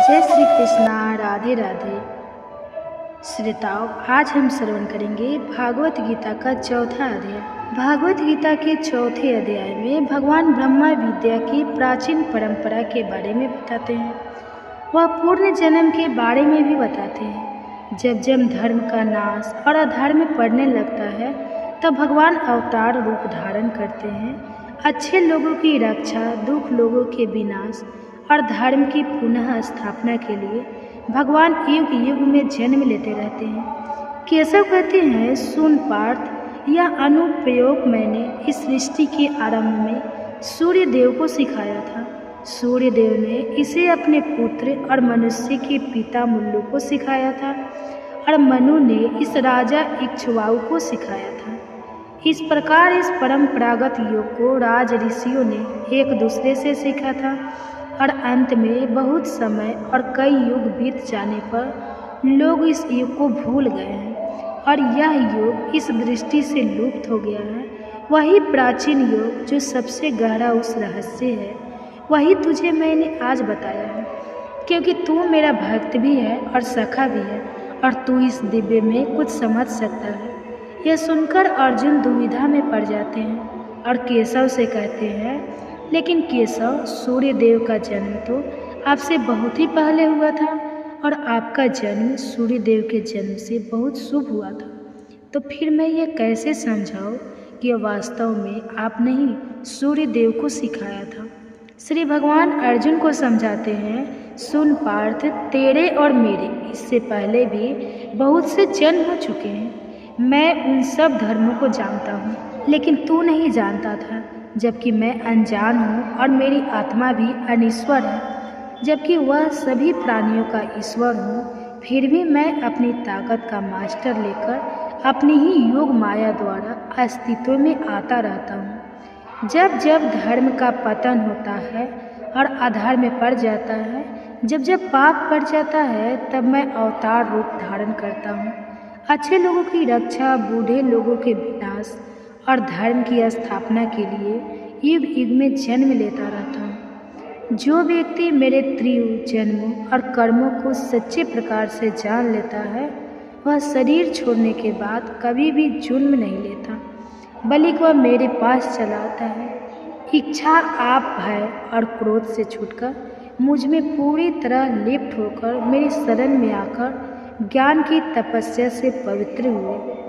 जय श्री कृष्णा। राधे राधे। श्रोताओं, आज हम श्रवण करेंगे भागवत गीता का चौथा अध्याय। भागवत गीता के चौथे अध्याय में भगवान ब्रह्मा विद्या की प्राचीन परंपरा के बारे में बताते हैं। वह पूर्ण जन्म के बारे में भी बताते हैं। जब जब धर्म का नाश और अधर्म पड़ने लगता है तब भगवान अवतार रूप धारण करते हैं। अच्छे लोगों की रक्षा, दुख लोगों के विनाश और धर्म की पुनः स्थापना के लिए भगवान युग युग में जन्म लेते रहते हैं। केशव कहते हैं, सुन पार्थ, यह अनुप्रयोग मैंने इस सृष्टि के आरंभ में सूर्य देव को सिखाया था। सूर्य देव ने इसे अपने पुत्र और मनुष्य के पिता मुल्लु को सिखाया था और मनु ने इस राजा इक्ष्वाकु को सिखाया था। इस प्रकार इस परंपरागत योग को राज ऋषियों ने एक दूसरे से सीखा था और अंत में बहुत समय और कई युग बीत जाने पर लोग इस युग को भूल गए हैं और यह युग इस दृष्टि से लुप्त हो गया है। वही प्राचीन युग जो सबसे गहरा उस रहस्य है, वही तुझे मैंने आज बताया है, क्योंकि तू मेरा भक्त भी है और सखा भी है और तू इस दिव्य में कुछ समझ सकता है। यह सुनकर अर्जुन दुविधा में पड़ जाते हैं और केशव से कहते हैं, लेकिन केशव, सूर्य देव का जन्म तो आपसे बहुत ही पहले हुआ था और आपका जन्म सूर्य देव के जन्म से बहुत शुभ हुआ था। तो फिर मैं ये कैसे समझाऊं कि वास्तव में आप नहीं सूर्य देव को सिखाया था। श्री भगवान अर्जुन को समझाते हैं, सुन पार्थ, तेरे और मेरे इससे पहले भी बहुत से जन्म हो चुके हैं। मैं उन सब धर्मों को जानता हूँ, लेकिन तू नहीं जानता था, जबकि मैं अनजान हूँ और मेरी आत्मा भी अनीश्वर है, जबकि वह सभी प्राणियों का ईश्वर हूँ। फिर भी मैं अपनी ताकत का मास्टर लेकर अपनी ही योग माया द्वारा अस्तित्व में आता रहता हूँ। जब जब धर्म का पतन होता है और अधर्म में पड़ जाता है, जब जब पाप पड़ जाता है, तब मैं अवतार रूप धारण करता हूँ। अच्छे लोगों की रक्षा, बूढ़े लोगों के विनाश और धर्म की स्थापना के लिए युग युग में जन्म लेता रहता हूँ। जो व्यक्ति मेरे त्रियुग जन्मों और कर्मों को सच्चे प्रकार से जान लेता है, वह शरीर छोड़ने के बाद कभी भी जुर्म नहीं लेता, बल्कि वह मेरे पास चला आता है। इच्छा, आप, भय और क्रोध से छूटकर मुझ में पूरी तरह लिप्त होकर मेरी शरण में आकर ज्ञान की तपस्या से पवित्र हुए।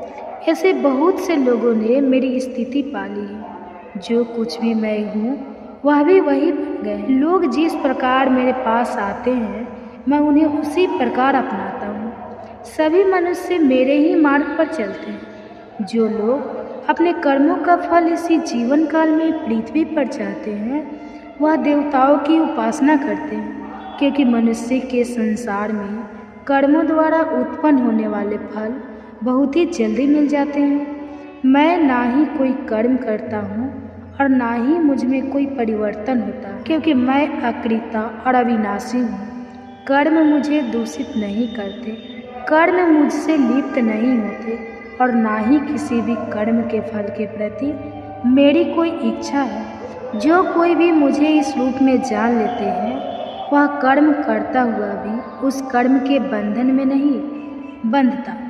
ऐसे बहुत से लोगों ने मेरी स्थिति पाली है। जो कुछ भी मैं हूँ वह भी वही बन गए। लोग जिस प्रकार मेरे पास आते हैं, मैं उन्हें उसी प्रकार अपनाता हूँ। सभी मनुष्य मेरे ही मार्ग पर चलते हैं। जो लोग अपने कर्मों का फल इसी जीवन काल में पृथ्वी पर चाहते हैं, वह देवताओं की उपासना करते हैं, क्योंकि मनुष्य के संसार में कर्मों द्वारा उत्पन्न होने वाले फल बहुत ही जल्दी मिल जाते हैं। मैं ना ही कोई कर्म करता हूँ और ना ही मुझ में कोई परिवर्तन होता, क्योंकि मैं अकृता और अविनाशी हूँ। कर्म मुझे दूषित नहीं करते, कर्म मुझसे लिप्त नहीं होते और ना ही किसी भी कर्म के फल के प्रति मेरी कोई इच्छा है। जो कोई भी मुझे इस रूप में जान लेते हैं, वह कर्म करता हुआ भी उस कर्म के बंधन में नहीं बंधता।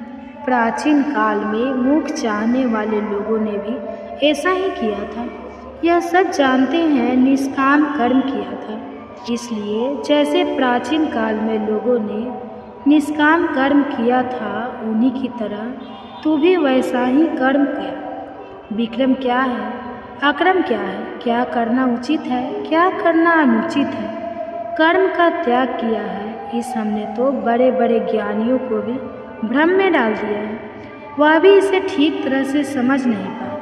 प्राचीन काल में मोक्ष चाहने वाले लोगों ने भी ऐसा ही किया था। यह सब जानते हैं, निष्काम कर्म किया था। इसलिए जैसे प्राचीन काल में लोगों ने निष्काम कर्म किया था, उन्हीं की तरह तू भी वैसा ही कर्म किया। विक्रम क्या है, अक्रम क्या है, क्या करना उचित है, क्या करना अनुचित है, कर्म का त्याग किया है। इस हमने तो बड़े बड़े ज्ञानियों को भी भ्रम में डाल दिया है। वह भी इसे ठीक तरह से समझ नहीं पाए।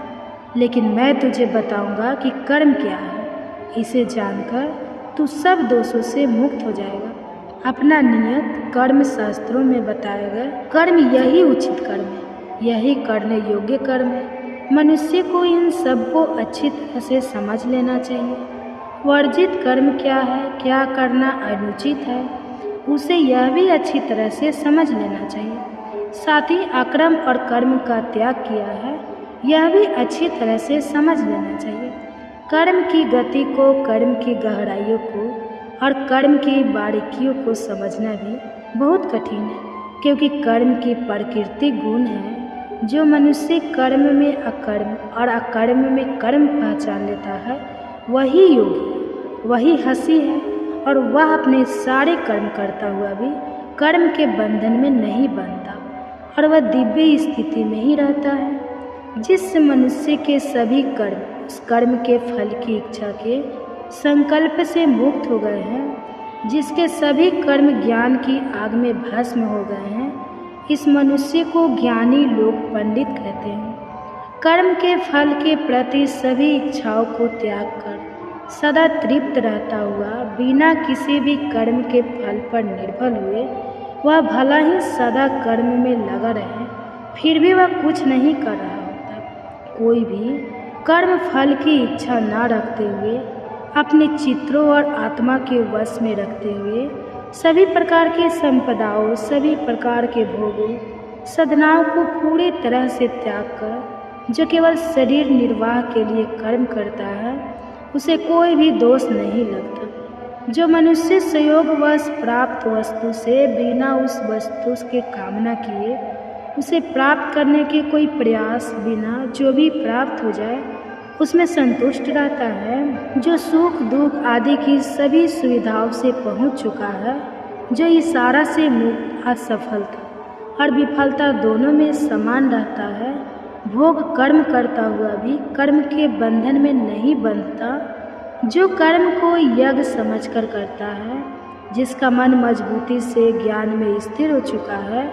लेकिन मैं तुझे बताऊंगा कि कर्म क्या है। इसे जानकर तू सब दोषों से मुक्त हो जाएगा। अपना नियत कर्म शास्त्रों में बताया गया कर्म यही उचित कर्म है, यही करने योग्य कर्म है। मनुष्य को इन सब को अच्छी तरह से समझ लेना चाहिए। वर्जित कर्म क्या है, क्या करना अनुचित है, उसे यह भी अच्छी तरह से समझ लेना चाहिए। साथ ही अक्रम और कर्म का त्याग किया है, यह भी अच्छी तरह से समझ लेना चाहिए। कर्म की गति को, कर्म की गहराइयों को और कर्म की बारीकियों को समझना भी बहुत कठिन है, क्योंकि कर्म की प्राकृतिक गुण है। जो मनुष्य कर्म में अकर्म और अकर्म में कर्म पहचान लेता है वही योगी, वही हंसी है, और वह अपने सारे कर्म करता हुआ भी कर्म के बंधन में नहीं बंधता, और वह दिव्य स्थिति में ही रहता है। जिस मनुष्य के सभी कर्म उस कर्म के फल की इच्छा के संकल्प से मुक्त हो गए हैं, जिसके सभी कर्म ज्ञान की आग में भस्म हो गए हैं, इस मनुष्य को ज्ञानी लोग पंडित कहते हैं। कर्म के फल के प्रति सभी इच्छाओं को त्याग कर सदा तृप्त रहता हुआ, बिना किसी भी कर्म के फल पर निर्भर हुए, वह भला ही सदा कर्म में लगा रहे, फिर भी वह कुछ नहीं कर रहा होता। कोई भी कर्म फल की इच्छा न रखते हुए, अपने चित्रों और आत्मा के वश में रखते हुए, सभी प्रकार की संपदाओं, सभी प्रकार के भोगों, साधनाओं को पूरी तरह से त्याग कर जो केवल शरीर निर्वाह के लिए कर्म करता है, उसे कोई भी दोष नहीं लगता। जो मनुष्य संयोगवश प्राप्त वस्तु से बिना उस वस्तु के कामना किए उसे प्राप्त करने के कोई प्रयास बिना जो भी प्राप्त हो जाए उसमें संतुष्ट रहता है, जो सुख दुख आदि की सभी सुविधाओं से पहुंच चुका है, जो इशारा से मुक्त असफलता और विफलता दोनों में समान रहता है, भोग कर्म करता हुआ भी कर्म के बंधन में नहीं बंधता, जो कर्म को यज्ञ समझकर करता है, जिसका मन मजबूती से ज्ञान में स्थिर हो चुका है,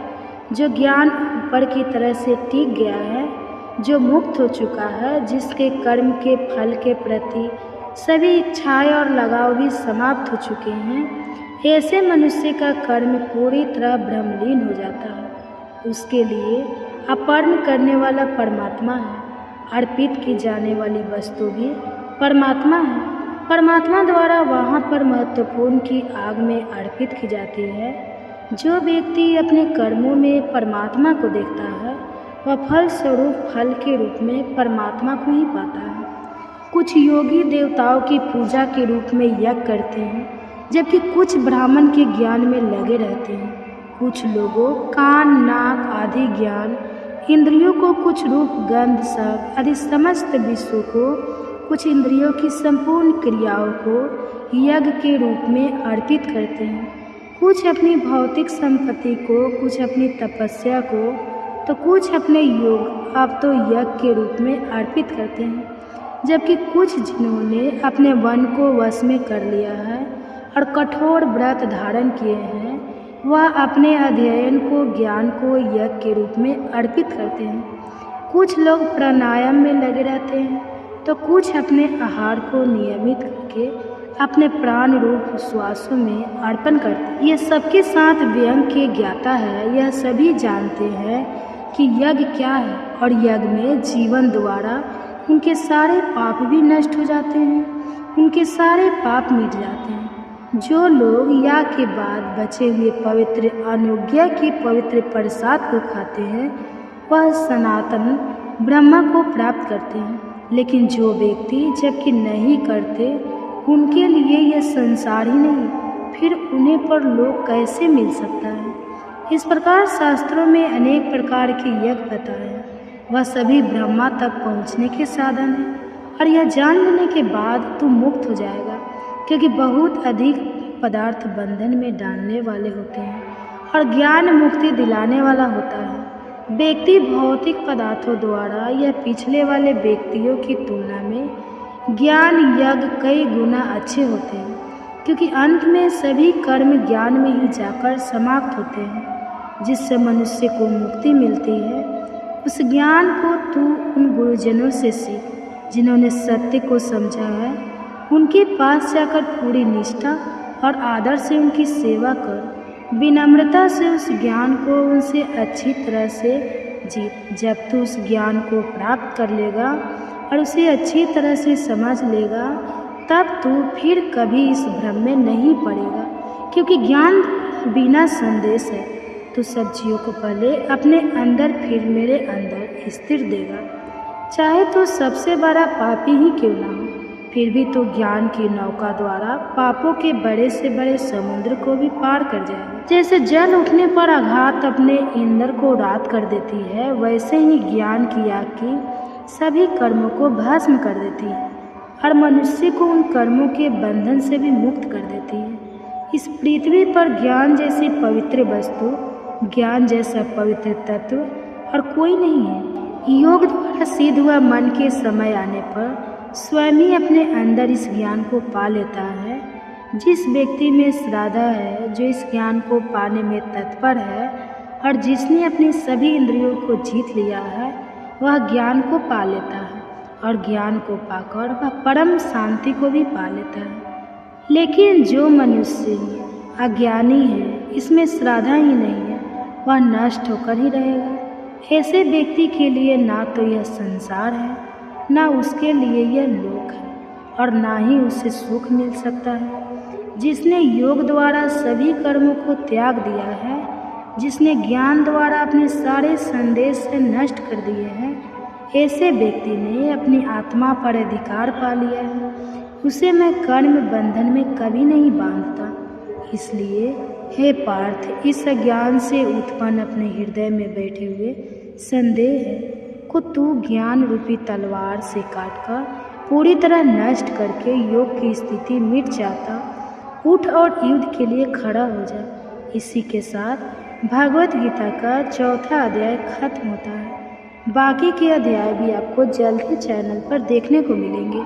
जो ज्ञान ऊपर की तरह से टिक गया है, जो मुक्त हो चुका है, जिसके कर्म के फल के प्रति सभी इच्छाएं और लगाव भी समाप्त हो चुके हैं, ऐसे मनुष्य का कर्म पूरी तरह ब्रह्मलीन हो जाता है। उसके लिए अर्पण करने वाला परमात्मा है, अर्पित की जाने वाली वस्तु भी परमात्मा है। परमात्मा द्वारा वहाँ पर महत्वपूर्ण की आग में अर्पित की जाती है। जो व्यक्ति अपने कर्मों में परमात्मा को देखता है वह फल स्वरूप फल के रूप में परमात्मा को ही पाता है। कुछ योगी देवताओं की पूजा के रूप में यज्ञ करते हैं, जबकि कुछ ब्राह्मण के ज्ञान में लगे रहते हैं। कुछ लोगों कान नाक आदि ज्ञान इंद्रियों को, कुछ रूप गंध शब्द आदि समस्त विश्व को, कुछ इंद्रियों की संपूर्ण क्रियाओं को यज्ञ के रूप में अर्पित करते हैं। कुछ अपनी भौतिक संपत्ति को, कुछ अपनी तपस्या को, तो कुछ अपने योग अब तो यज्ञ के रूप में अर्पित करते हैं। जबकि कुछ जिन्होंने अपने मन को वश में कर लिया है और कठोर व्रत धारण किए हैं, वह अपने अध्ययन को, ज्ञान को यज्ञ के रूप में अर्पित करते हैं। कुछ लोग प्राणायाम में लगे रहते हैं, तो कुछ अपने आहार को नियमित करके अपने प्राण रूप श्वासों में अर्पण करते हैं। यह सबके साथ व्यंग के ज्ञाता है। यह सभी जानते हैं कि यज्ञ क्या है, और यज्ञ में जीवन द्वारा उनके सारे पाप भी नष्ट हो जाते हैं, उनके सारे पाप मिट जाते हैं। जो लोग याग के बाद बचे हुए पवित्र अनुज्ञा की पवित्र प्रसाद को खाते हैं, वह सनातन ब्रह्मा को प्राप्त करते हैं। लेकिन जो व्यक्ति जबकि नहीं करते, उनके लिए यह संसार ही नहीं, फिर उन्हें पर लोक कैसे मिल सकता है। इस प्रकार शास्त्रों में अनेक प्रकार के यज्ञ बताए हैं। वह सभी ब्रह्मा तक पहुँचने के साधन हैं, और यह जान लेने के बाद तू मुक्त हो जाएगा, क्योंकि बहुत अधिक पदार्थ बंधन में डालने वाले होते हैं और ज्ञान मुक्ति दिलाने वाला होता है। व्यक्ति भौतिक पदार्थों द्वारा या पिछले वाले व्यक्तियों की तुलना में ज्ञान यज्ञ कई गुना अच्छे होते हैं, क्योंकि अंत में सभी कर्म ज्ञान में ही जाकर समाप्त होते हैं। जिससे मनुष्य को मुक्ति मिलती है, उस ज्ञान को तू उन गुरुजनों से सीख जिन्होंने सत्य को समझा है। उनके पास जाकर पूरी निष्ठा और आदर से उनकी सेवा कर, विनम्रता से उस ज्ञान को उनसे अच्छी तरह से जीत। जब तू उस ज्ञान को प्राप्त कर लेगा और उसे अच्छी तरह से समझ लेगा, तब तू फिर कभी इस भ्रम में नहीं पड़ेगा, क्योंकि ज्ञान बिना संदेश है तो सब जीवों को पहले अपने अंदर फिर मेरे अंदर स्थिर देगा। चाहे तो सबसे बड़ा पापी ही क्यों ना हो, फिर भी तो ज्ञान की नौका द्वारा पापों के बड़े से बड़े समुद्र को भी पार कर जाएगा। जैसे जल उठने पर आघात अपने ईंधन को रात कर देती है, वैसे ही ज्ञान की आग की सभी कर्मों को भस्म कर देती है और मनुष्य को उन कर्मों के बंधन से भी मुक्त कर देती है। इस पृथ्वी पर ज्ञान जैसी पवित्र वस्तु, ज्ञान जैसा पवित्र तत्व और कोई नहीं है। योग द्वारा सिद्ध हुआ मन के समय आने पर स्वयं ही अपने अंदर इस ज्ञान को पा लेता है। जिस व्यक्ति में श्रद्धा है, जो इस ज्ञान को पाने में तत्पर है और जिसने अपनी सभी इंद्रियों को जीत लिया है, वह ज्ञान को पा लेता है और ज्ञान को पाकर वह परम शांति को भी पा लेता है। लेकिन जो मनुष्य अज्ञानी है, इसमें श्रद्धा ही नहीं है, वह नष्ट होकर ही रहेगा। ऐसे व्यक्ति के लिए ना तो यह संसार है, ना उसके लिए यह लोक है और ना ही उसे सुख मिल सकता है। जिसने योग द्वारा सभी कर्मों को त्याग दिया है, जिसने ज्ञान द्वारा अपने सारे संदेश से नष्ट कर दिए हैं, ऐसे व्यक्ति ने अपनी आत्मा पर अधिकार पा लिया है। उसे मैं कर्म बंधन में कभी नहीं बांधता। इसलिए हे पार्थ, इस अज्ञान से उत्पन्न अपने हृदय में बैठे हुए संदेह को तू ज्ञान रूपी तलवार से काटकर पूरी तरह नष्ट करके योग की स्थिति मिट जाता। उठ और युद्ध के लिए खड़ा हो जा। इसी के साथ भागवत गीता का चौथा अध्याय खत्म होता है। बाकी के अध्याय भी आपको जल्द ही चैनल पर देखने को मिलेंगे।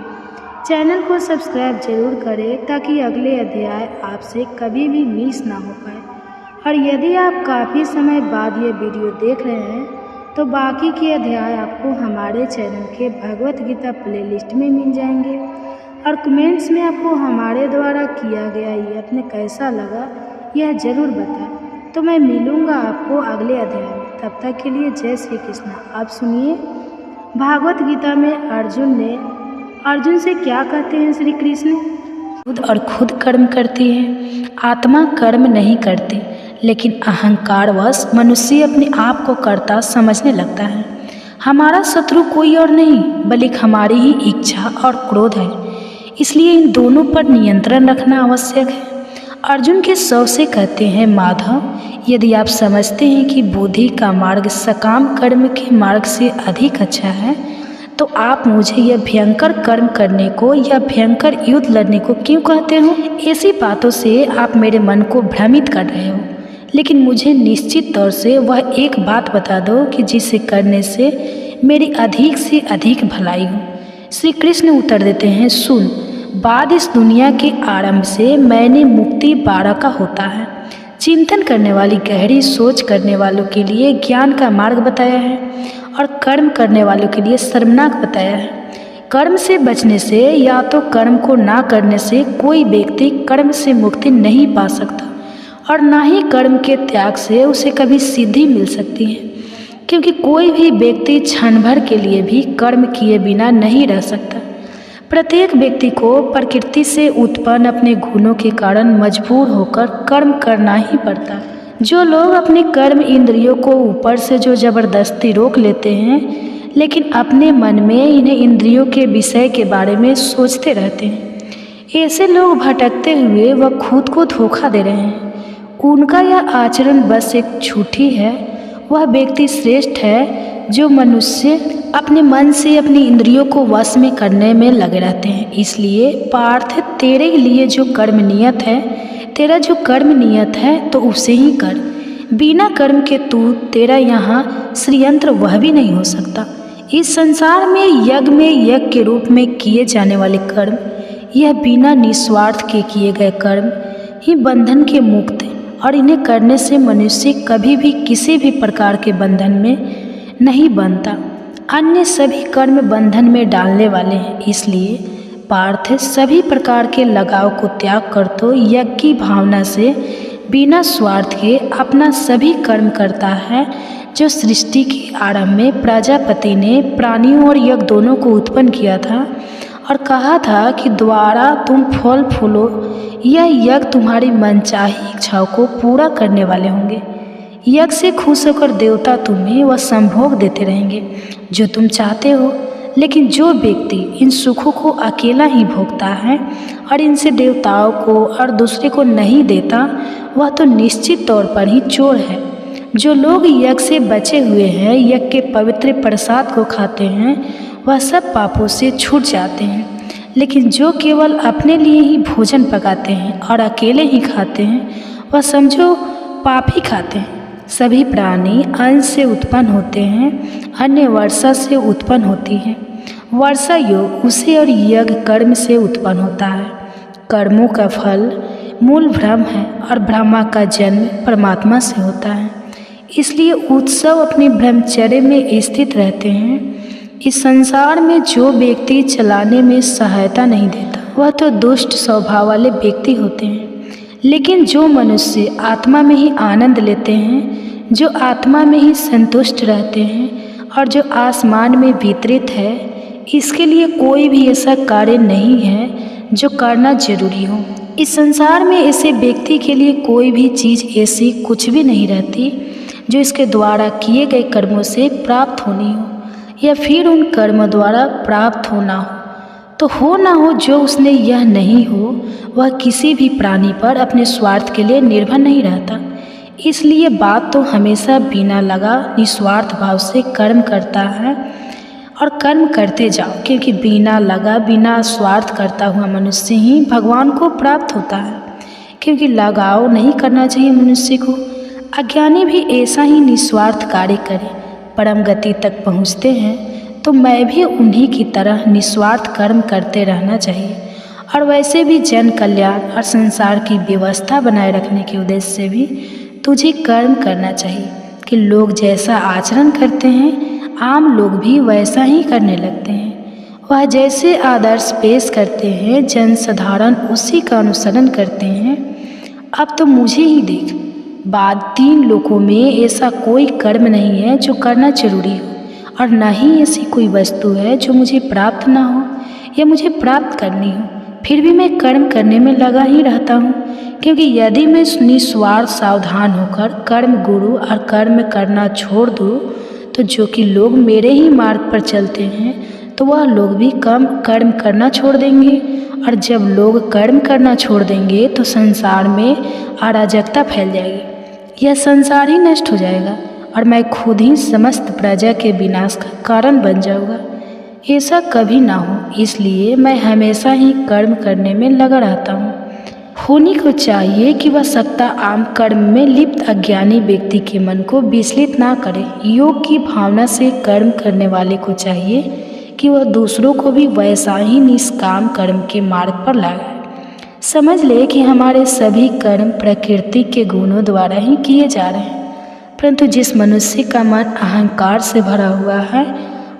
चैनल को सब्सक्राइब जरूर करें ताकि अगले अध्याय आपसे कभी भी मिस ना हो पाए। और यदि आप काफ़ी समय बाद ये वीडियो देख रहे हैं तो बाकी के अध्याय आपको हमारे चैनल के भगवत गीता प्लेलिस्ट में मिल जाएंगे। और कमेंट्स में आपको हमारे द्वारा किया गया यत्न कैसा लगा यह ज़रूर बताएं। तो मैं मिलूँगा आपको अगले अध्याय में। तब तक के लिए जय श्री कृष्ण। आप सुनिए भागवत गीता में अर्जुन से क्या कहते हैं श्री कृष्ण। खुद कर्म करती है, आत्मा कर्म नहीं करती, लेकिन अहंकारवश मनुष्य अपने आप को कर्ता समझने लगता है। हमारा शत्रु कोई और नहीं बल्कि हमारी ही इच्छा और क्रोध है, इसलिए इन दोनों पर नियंत्रण रखना आवश्यक है। अर्जुन के शव से कहते हैं, माधव, यदि आप समझते हैं कि बुद्धि का मार्ग सकाम कर्म के मार्ग से अधिक अच्छा है, तो आप मुझे यह भयंकर कर्म करने को या भयंकर युद्ध लड़ने को क्यों कहते हो? ऐसी बातों से आप मेरे मन को भ्रमित कर रहे हो। लेकिन मुझे निश्चित तौर से वह एक बात बता दो कि जिसे करने से मेरी अधिक से अधिक भलाई हो। श्री कृष्ण उत्तर देते हैं, सुन, बाद इस दुनिया के आरंभ से मैंने मुक्ति 12 का होता है। चिंतन करने वाली गहरी सोच करने वालों के लिए ज्ञान का मार्ग बताया है और कर्म करने वालों के लिए शर्मनाक बताया है। कर्म से बचने से या तो कर्म को ना करने से कोई व्यक्ति कर्म से मुक्ति नहीं पा सकता और ना ही कर्म के त्याग से उसे कभी सिद्धि मिल सकती है, क्योंकि कोई भी व्यक्ति क्षण भर के लिए भी कर्म किए बिना नहीं रह सकता। प्रत्येक व्यक्ति को प्रकृति से उत्पन्न अपने गुणों के कारण मजबूर होकर कर्म करना ही पड़ता है। जो लोग अपने कर्म इंद्रियों को ऊपर से जो जबरदस्ती रोक लेते हैं, लेकिन अपने मन में इन्हें इंद्रियों के विषय के बारे में सोचते रहते हैं, ऐसे लोग भटकते हुए वह खुद को धोखा दे रहे हैं। उनका यह आचरण बस एक झूठी है। वह व्यक्ति श्रेष्ठ है जो मनुष्य अपने मन से अपनी इंद्रियों को वश में करने में लगे रहते हैं। इसलिए पार्थ, तेरे लिए जो कर्म नियत है, तेरा जो कर्म नियत है तो उसे ही कर। बिना कर्म के तू तेरा यहाँ श्रीयंत्र वह भी नहीं हो सकता। इस संसार में यज्ञ के रूप में किए जाने वाले कर्म, यह बिना निस्वार्थ के किए गए कर्म ही बंधन के मुक्त हैं और इन्हें करने से मनुष्य कभी भी किसी भी प्रकार के बंधन में नहीं बनता। अन्य सभी कर्म बंधन में डालने वाले हैं। इसलिए पार्थ, सभी प्रकार के लगाव को त्याग कर तो यज्ञ की भावना से बिना स्वार्थ के अपना सभी कर्म करता है। जो सृष्टि के आरंभ में प्रजापति ने प्राणियों और यज्ञ दोनों को उत्पन्न किया था और कहा था कि द्वारा तुम फल फूलो, यह यज्ञ तुम्हारी मनचाही इच्छाओं को पूरा करने वाले होंगे। यज्ञ से खुश होकर देवता तुम्हें वह संभोग देते रहेंगे जो तुम चाहते हो। लेकिन जो व्यक्ति इन सुखों को अकेला ही भोगता है और इनसे देवताओं को और दूसरे को नहीं देता, वह तो निश्चित तौर पर ही चोर है। जो लोग यज्ञ से बचे हुए हैं, यज्ञ के पवित्र प्रसाद को खाते हैं, वह सब पापों से छूट जाते हैं। लेकिन जो केवल अपने लिए ही भोजन पकाते हैं और अकेले ही खाते हैं, वह समझो पाप ही खाते हैं। सभी प्राणी अन्न से उत्पन्न होते हैं, अन्य वर्षा से उत्पन्न होती है। वर्षा योग उसे और यज्ञ कर्म से उत्पन्न होता है। कर्मों का फल मूल ब्रह्म है और ब्रह्मा का जन्म परमात्मा से होता है। इसलिए उत्सव अपने ब्रह्मचर्य में स्थित रहते हैं। इस संसार में जो व्यक्ति चलाने में सहायता नहीं देता, वह तो दुष्ट स्वभाव वाले व्यक्ति होते हैं। लेकिन जो मनुष्य आत्मा में ही आनंद लेते हैं, जो आत्मा में ही संतुष्ट रहते हैं और जो आसमान में वितरित है, इसके लिए कोई भी ऐसा कार्य नहीं है जो करना जरूरी हो। इस संसार में ऐसे व्यक्ति के लिए कोई भी चीज़ ऐसी कुछ भी नहीं रहती जो इसके द्वारा किए गए कर्मों से प्राप्त होनी हो या फिर उन कर्मों द्वारा प्राप्त होना हो। तो हो ना हो, जो उसने यह नहीं हो, वह किसी भी प्राणी पर अपने स्वार्थ के लिए निर्भर नहीं रहता। इसलिए बात तो हमेशा बिना लगा निस्वार्थ भाव से कर्म करता है और कर्म करते जाओ, क्योंकि बिना लगा बिना स्वार्थ करता हुआ मनुष्य ही भगवान को प्राप्त होता है। क्योंकि लगाव नहीं करना चाहिए मनुष्य को। अज्ञानी भी ऐसा ही निस्वार्थ कार्य करे, परम गति तक पहुँचते हैं। तो मैं भी उन्हीं की तरह निस्वार्थ कर्म करते रहना चाहिए। और वैसे भी जन कल्याण और संसार की व्यवस्था बनाए रखने के उद्देश्य से भी तुझे कर्म करना चाहिए कि लोग जैसा आचरण करते हैं, आम लोग भी वैसा ही करने लगते हैं। वह जैसे आदर्श पेश करते हैं, जनसाधारण उसी का अनुसरण करते हैं। अब तो मुझे ही देख, बाद 3 लोकों में ऐसा कोई कर्म नहीं है जो करना जरूरी हो, और न ही ऐसी कोई वस्तु है जो मुझे प्राप्त ना हो या मुझे प्राप्त करनी हो। फिर भी मैं कर्म करने में लगा ही रहता हूँ, क्योंकि यदि मैं निस्वार्थ सावधान होकर कर्म गुरु और कर्म करना छोड़ दूँ, तो जो कि लोग मेरे ही मार्ग पर चलते हैं, तो वह लोग भी कम कर्म करना छोड़ देंगे। और जब लोग कर्म करना छोड़ देंगे तो संसार में अराजकता फैल जाएगी। यह संसार ही नष्ट हो जाएगा और मैं खुद ही समस्त प्रजा के विनाश का कारण बन जाऊंगा। ऐसा कभी ना हो, इसलिए मैं हमेशा ही कर्म करने में लगा रहता हूँ। होनी को चाहिए कि वह सत्ता आम कर्म में लिप्त अज्ञानी व्यक्ति के मन को विचलित ना करे। योग की भावना से कर्म करने वाले को चाहिए कि वह दूसरों को भी वैसा ही निष्काम कर्म के मार्ग पर लगाए। समझ ले कि हमारे सभी कर्म प्रकृति के गुणों द्वारा ही किए जा रहे हैं, परंतु जिस मनुष्य का मन अहंकार से भरा हुआ है,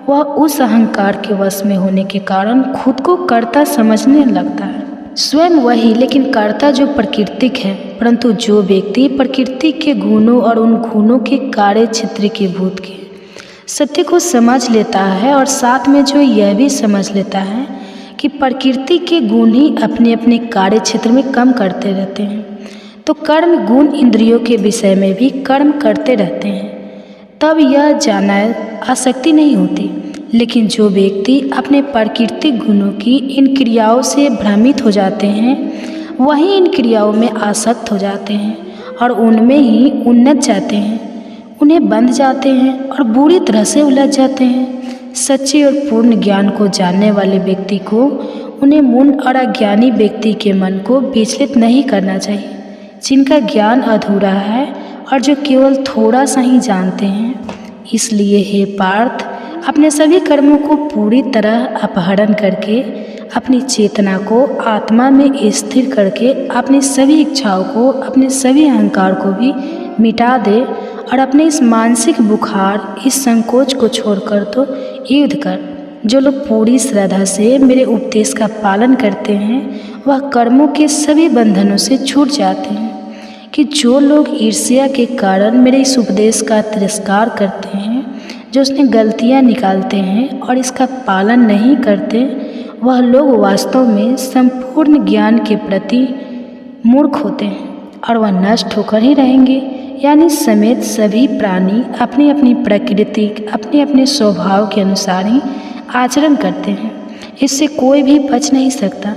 वह उस अहंकार के वश में होने के कारण खुद को कर्ता समझने लगता है। स्वयं वही, लेकिन कर्ता जो प्राकृतिक है, परंतु जो व्यक्ति प्रकृति के गुणों और उन गुणों के कार्य क्षेत्र के भूत के सत्य को समझ लेता है, और साथ में जो यह भी समझ लेता है कि प्रकृति के गुण ही अपने अपने कार्य क्षेत्र में कम करते रहते हैं, तो कर्म गुण इंद्रियों के विषय में भी कर्म करते रहते हैं, तब यह जाना आसक्ति नहीं होती। लेकिन जो व्यक्ति अपने प्राकृतिक गुणों की इन क्रियाओं से भ्रमित हो जाते हैं, वही इन क्रियाओं में आसक्त हो जाते हैं और उनमें ही उन्नत जाते हैं, उन्हें बंध जाते हैं और बुरी तरह से उलझ जाते हैं। सच्चे और पूर्ण ज्ञान को जानने वाले व्यक्ति को उन्हें मूढ़ और अज्ञानी व्यक्ति के मन को विचलित नहीं करना चाहिए, जिनका ज्ञान अधूरा है और जो केवल थोड़ा सा ही जानते हैं। इसलिए हे पार्थ, अपने सभी कर्मों को पूरी तरह अपहरण करके अपनी चेतना को आत्मा में स्थिर करके अपनी सभी इच्छाओं को, अपने सभी अहंकार को भी मिटा दे और अपने इस मानसिक बुखार, इस संकोच को छोड़कर तो युद्ध कर। जो लोग पूरी श्रद्धा से मेरे उपदेश का पालन करते हैं, वह कर्मों के सभी बंधनों से छूट जाते हैं। कि जो लोग ईर्ष्या के कारण मेरे इस उपदेश का तिरस्कार करते हैं, जो उसने गलतियां निकालते हैं और इसका पालन नहीं करते, वह लोग वास्तव में संपूर्ण ज्ञान के प्रति मूर्ख होते हैं और वह नष्ट होकर ही रहेंगे। यानी समेत सभी प्राणी अपनी अपनी प्रकृति, अपने अपने स्वभाव के अनुसार ही आचरण करते हैं। इससे कोई भी बच नहीं सकता।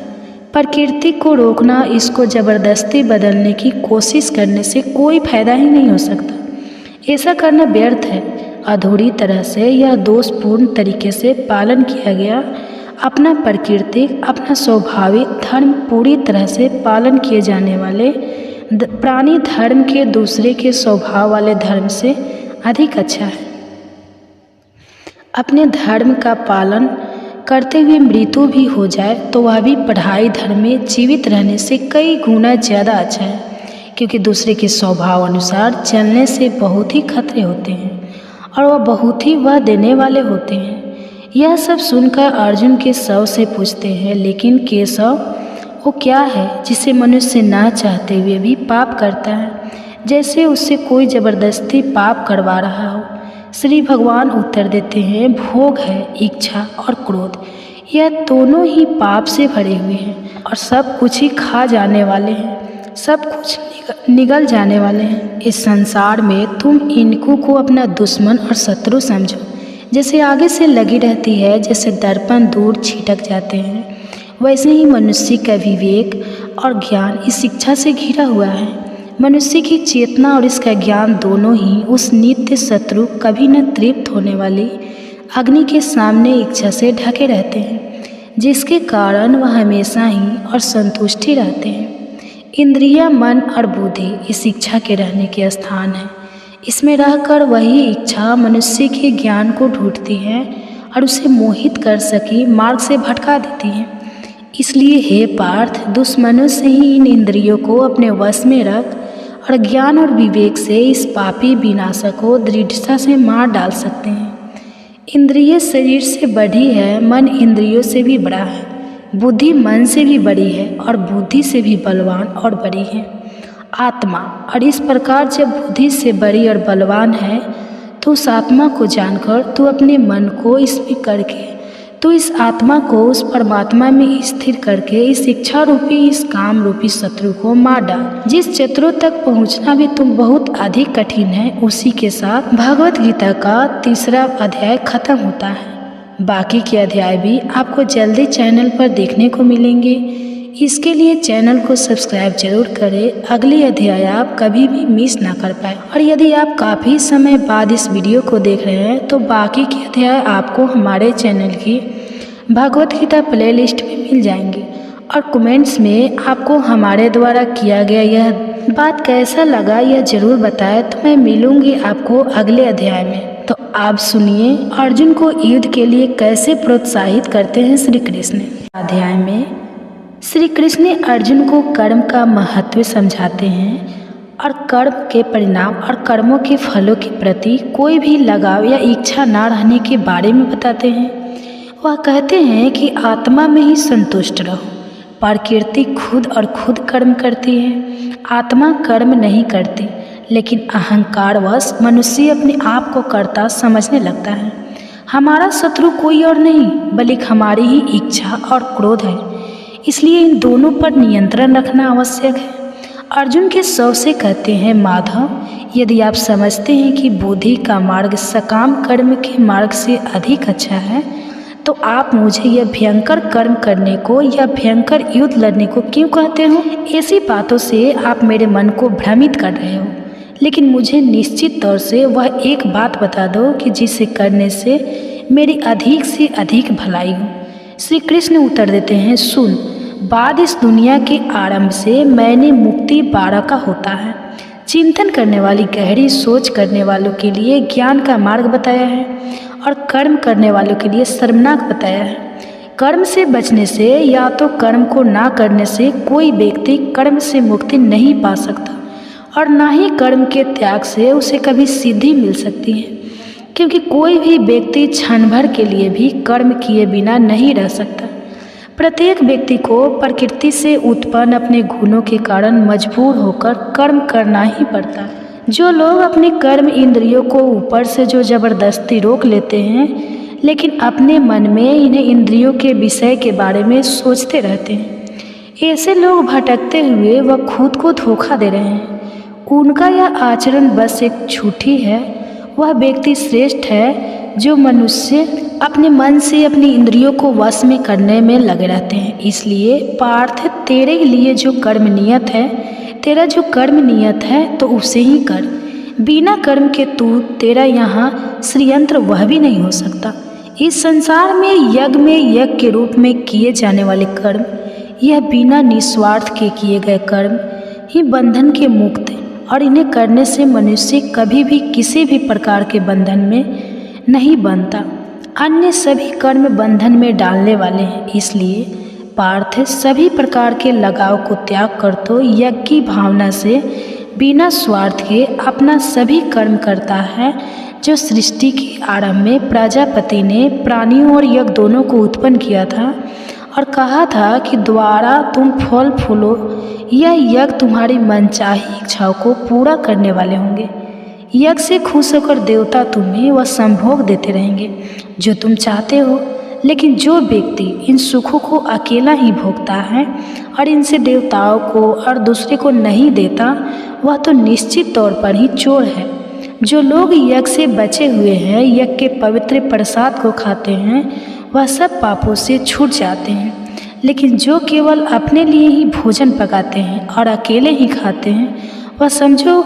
प्रकृति को रोकना, इसको ज़बरदस्ती बदलने की कोशिश करने से कोई फायदा ही नहीं हो सकता। ऐसा करना व्यर्थ है। अधूरी तरह से या दोषपूर्ण तरीके से पालन किया गया अपना प्राकृतिक, अपना स्वाभाविक धर्म पूरी तरह से पालन किए जाने वाले प्राणी धर्म के दूसरे के स्वभाव वाले धर्म से अधिक अच्छा है। अपने धर्म का पालन करते हुए मृत्यु भी हो जाए तो वह भी पढ़ाई धर्म में जीवित रहने से कई गुना ज़्यादा अच्छा है, क्योंकि दूसरे के स्वभाव अनुसार चलने से बहुत ही खतरे होते हैं और वह बहुत ही वह देने वाले होते हैं। यह सब सुनकर अर्जुन केशव से पूछते हैं, लेकिन केशव वो क्या है जिसे मनुष्य ना चाहते हुए भी पाप करता है, जैसे उससे कोई ज़बरदस्ती पाप करवा रहा हो। श्री भगवान उत्तर देते हैं, भोग है, इच्छा और क्रोध, यह दोनों ही पाप से भरे हुए हैं और सब कुछ ही खा जाने वाले हैं, सब कुछ निगल जाने वाले हैं। इस संसार में तुम इनको को अपना दुश्मन और शत्रु समझो, जैसे आगे से लगी रहती है, जैसे दर्पण दूर छिटक जाते हैं, वैसे ही मनुष्य का विवेक और ज्ञान इस इच्छा से घिरा हुआ है। मनुष्य की चेतना और इसका ज्ञान दोनों ही उस नित्य शत्रु, कभी न तृप्त होने वाली अग्नि के सामने इच्छा से ढके रहते हैं, जिसके कारण वह हमेशा ही और संतुष्टि रहते हैं। इंद्रिया, मन और बुद्धि इस इच्छा के रहने के स्थान है। इसमें रहकर वही इच्छा मनुष्य के ज्ञान को ढूंढती है और उसे मोहित कर सके मार्ग से भटका देती है। इसलिए हे पार्थ, दुश्मनों से ही इन इंद्रियों को अपने वश में रख और ज्ञान और विवेक से इस पापी विनाशक को दृढ़ता से मार डाल सकते हैं। इंद्रिय शरीर से बड़ी है, मन इंद्रियों से भी बड़ा है, बुद्धि मन से भी बड़ी है और बुद्धि से भी बलवान और बड़ी है आत्मा। और इस प्रकार जब बुद्धि से बड़ी और बलवान है तो उस आत्मा को जानकर तू अपने मन को इसमें करके तो इस आत्मा को उस परमात्मा में स्थिर करके इस इच्छा रूपी, इस काम रूपी शत्रु को मार डाल। जिस शत्रु तक पहुंचना भी तुम बहुत अधिक कठिन है, उसी के साथ भगवत गीता का 3रा अध्याय खत्म होता है। बाकी के अध्याय भी आपको जल्दी चैनल पर देखने को मिलेंगे। इसके लिए चैनल को सब्सक्राइब जरूर करें, अगले अध्याय आप कभी भी मिस ना कर पाए। और यदि आप काफ़ी समय बाद इस वीडियो को देख रहे हैं तो बाकी के अध्याय आपको हमारे चैनल की भगवत गीता प्लेलिस्ट में मिल जाएंगे। और कमेंट्स में आपको हमारे द्वारा किया गया यह बात कैसा लगा यह ज़रूर बताएं, तो मैं मिलूँगी आपको अगले अध्याय में। तो आप सुनिए अर्जुन को युद्ध के लिए कैसे प्रोत्साहित करते हैं श्री कृष्ण। अध्याय में श्री कृष्ण अर्जुन को कर्म का महत्व समझाते हैं और कर्म के परिणाम और कर्मों के फलों के प्रति कोई भी लगाव या इच्छा ना रहने के बारे में बताते हैं। वह कहते हैं कि आत्मा में ही संतुष्ट रहो। प्रकृति खुद और खुद कर्म करती है, आत्मा कर्म नहीं करती, लेकिन अहंकारवश मनुष्य अपने आप को कर्ता समझने लगता है। हमारा शत्रु कोई और नहीं बल्कि हमारी ही इच्छा और क्रोध है, इसलिए इन दोनों पर नियंत्रण रखना आवश्यक है। अर्जुन के शव से कहते हैं, माधव, यदि आप समझते हैं कि बुद्धि का मार्ग सकाम कर्म के मार्ग से अधिक अच्छा है, तो आप मुझे यह भयंकर कर्म करने को या भयंकर युद्ध लड़ने को क्यों कहते हो? ऐसी बातों से आप मेरे मन को भ्रमित कर रहे हो। लेकिन मुझे निश्चित तौर से वह एक बात बता दो कि जिसे करने से मेरी अधिक से अधिक भलाई हो। श्री कृष्ण उत्तर देते हैं, सुन, बाद इस दुनिया के आरंभ से मैंने मुक्ति 12 का होता है। चिंतन करने वाली, गहरी सोच करने वालों के लिए ज्ञान का मार्ग बताया है और कर्म करने वालों के लिए शर्मनाक बताया है। कर्म से बचने से या तो कर्म को ना करने से कोई व्यक्ति कर्म से मुक्ति नहीं पा सकता और ना ही कर्म के त्याग से उसे कभी सिद्धि मिल सकती है, क्योंकि कोई भी व्यक्ति क्षण भर के लिए भी कर्म किए बिना नहीं रह सकता। प्रत्येक व्यक्ति को प्रकृति से उत्पन्न अपने गुणों के कारण मजबूर होकर कर्म करना ही पड़ता है। जो लोग अपने कर्म इंद्रियों को ऊपर से जो जबरदस्ती रोक लेते हैं, लेकिन अपने मन में इन्हें इंद्रियों के विषय के बारे में सोचते रहते हैं, ऐसे लोग भटकते हुए वह खुद को धोखा दे रहे हैं। उनका यह आचरण बस एक झूठी है। वह व्यक्ति श्रेष्ठ है जो मनुष्य अपने मन से अपनी इंद्रियों को वश में करने में लगे रहते हैं। इसलिए पार्थ, तेरे लिए जो कर्म नियत है, तेरा जो कर्म नियत है तो उसे ही कर। बिना कर्म के तेरा यहाँ श्रीयंत्र वह भी नहीं हो सकता। इस संसार में यज्ञ के रूप में किए जाने वाले कर्म, यह बिना निस्वार्थ के किए गए कर्म ही बंधन के मुक्त हैं, और इन्हें करने से मनुष्य कभी भी किसी भी प्रकार के बंधन में नहीं बनता। अन्य सभी कर्म बंधन में डालने वाले हैं। इसलिए पार्थ, सभी प्रकार के लगाव को त्याग कर तो यज्ञ की भावना से बिना स्वार्थ के अपना सभी कर्म करता है। जो सृष्टि के आरंभ में प्रजापति ने प्राणियों और यज्ञ दोनों को उत्पन्न किया था और कहा था कि द्वारा तुम फल फूलो, यह यज्ञ तुम्हारी मनचाही इच्छाओं को पूरा करने वाले होंगे। यज्ञ से खुश होकर देवता तुम्हें वह संभोग देते रहेंगे जो तुम चाहते हो। लेकिन जो व्यक्ति इन सुखों को अकेला ही भोगता है और इनसे देवताओं को और दूसरे को नहीं देता, वह तो निश्चित तौर पर ही चोर है। जो लोग यज्ञ से बचे हुए हैं, यज्ञ के पवित्र प्रसाद को खाते हैं, वह सब पापों से छूट जाते हैं। लेकिन जो केवल अपने लिए ही भोजन पकाते हैं और अकेले ही खाते हैं, वह समझो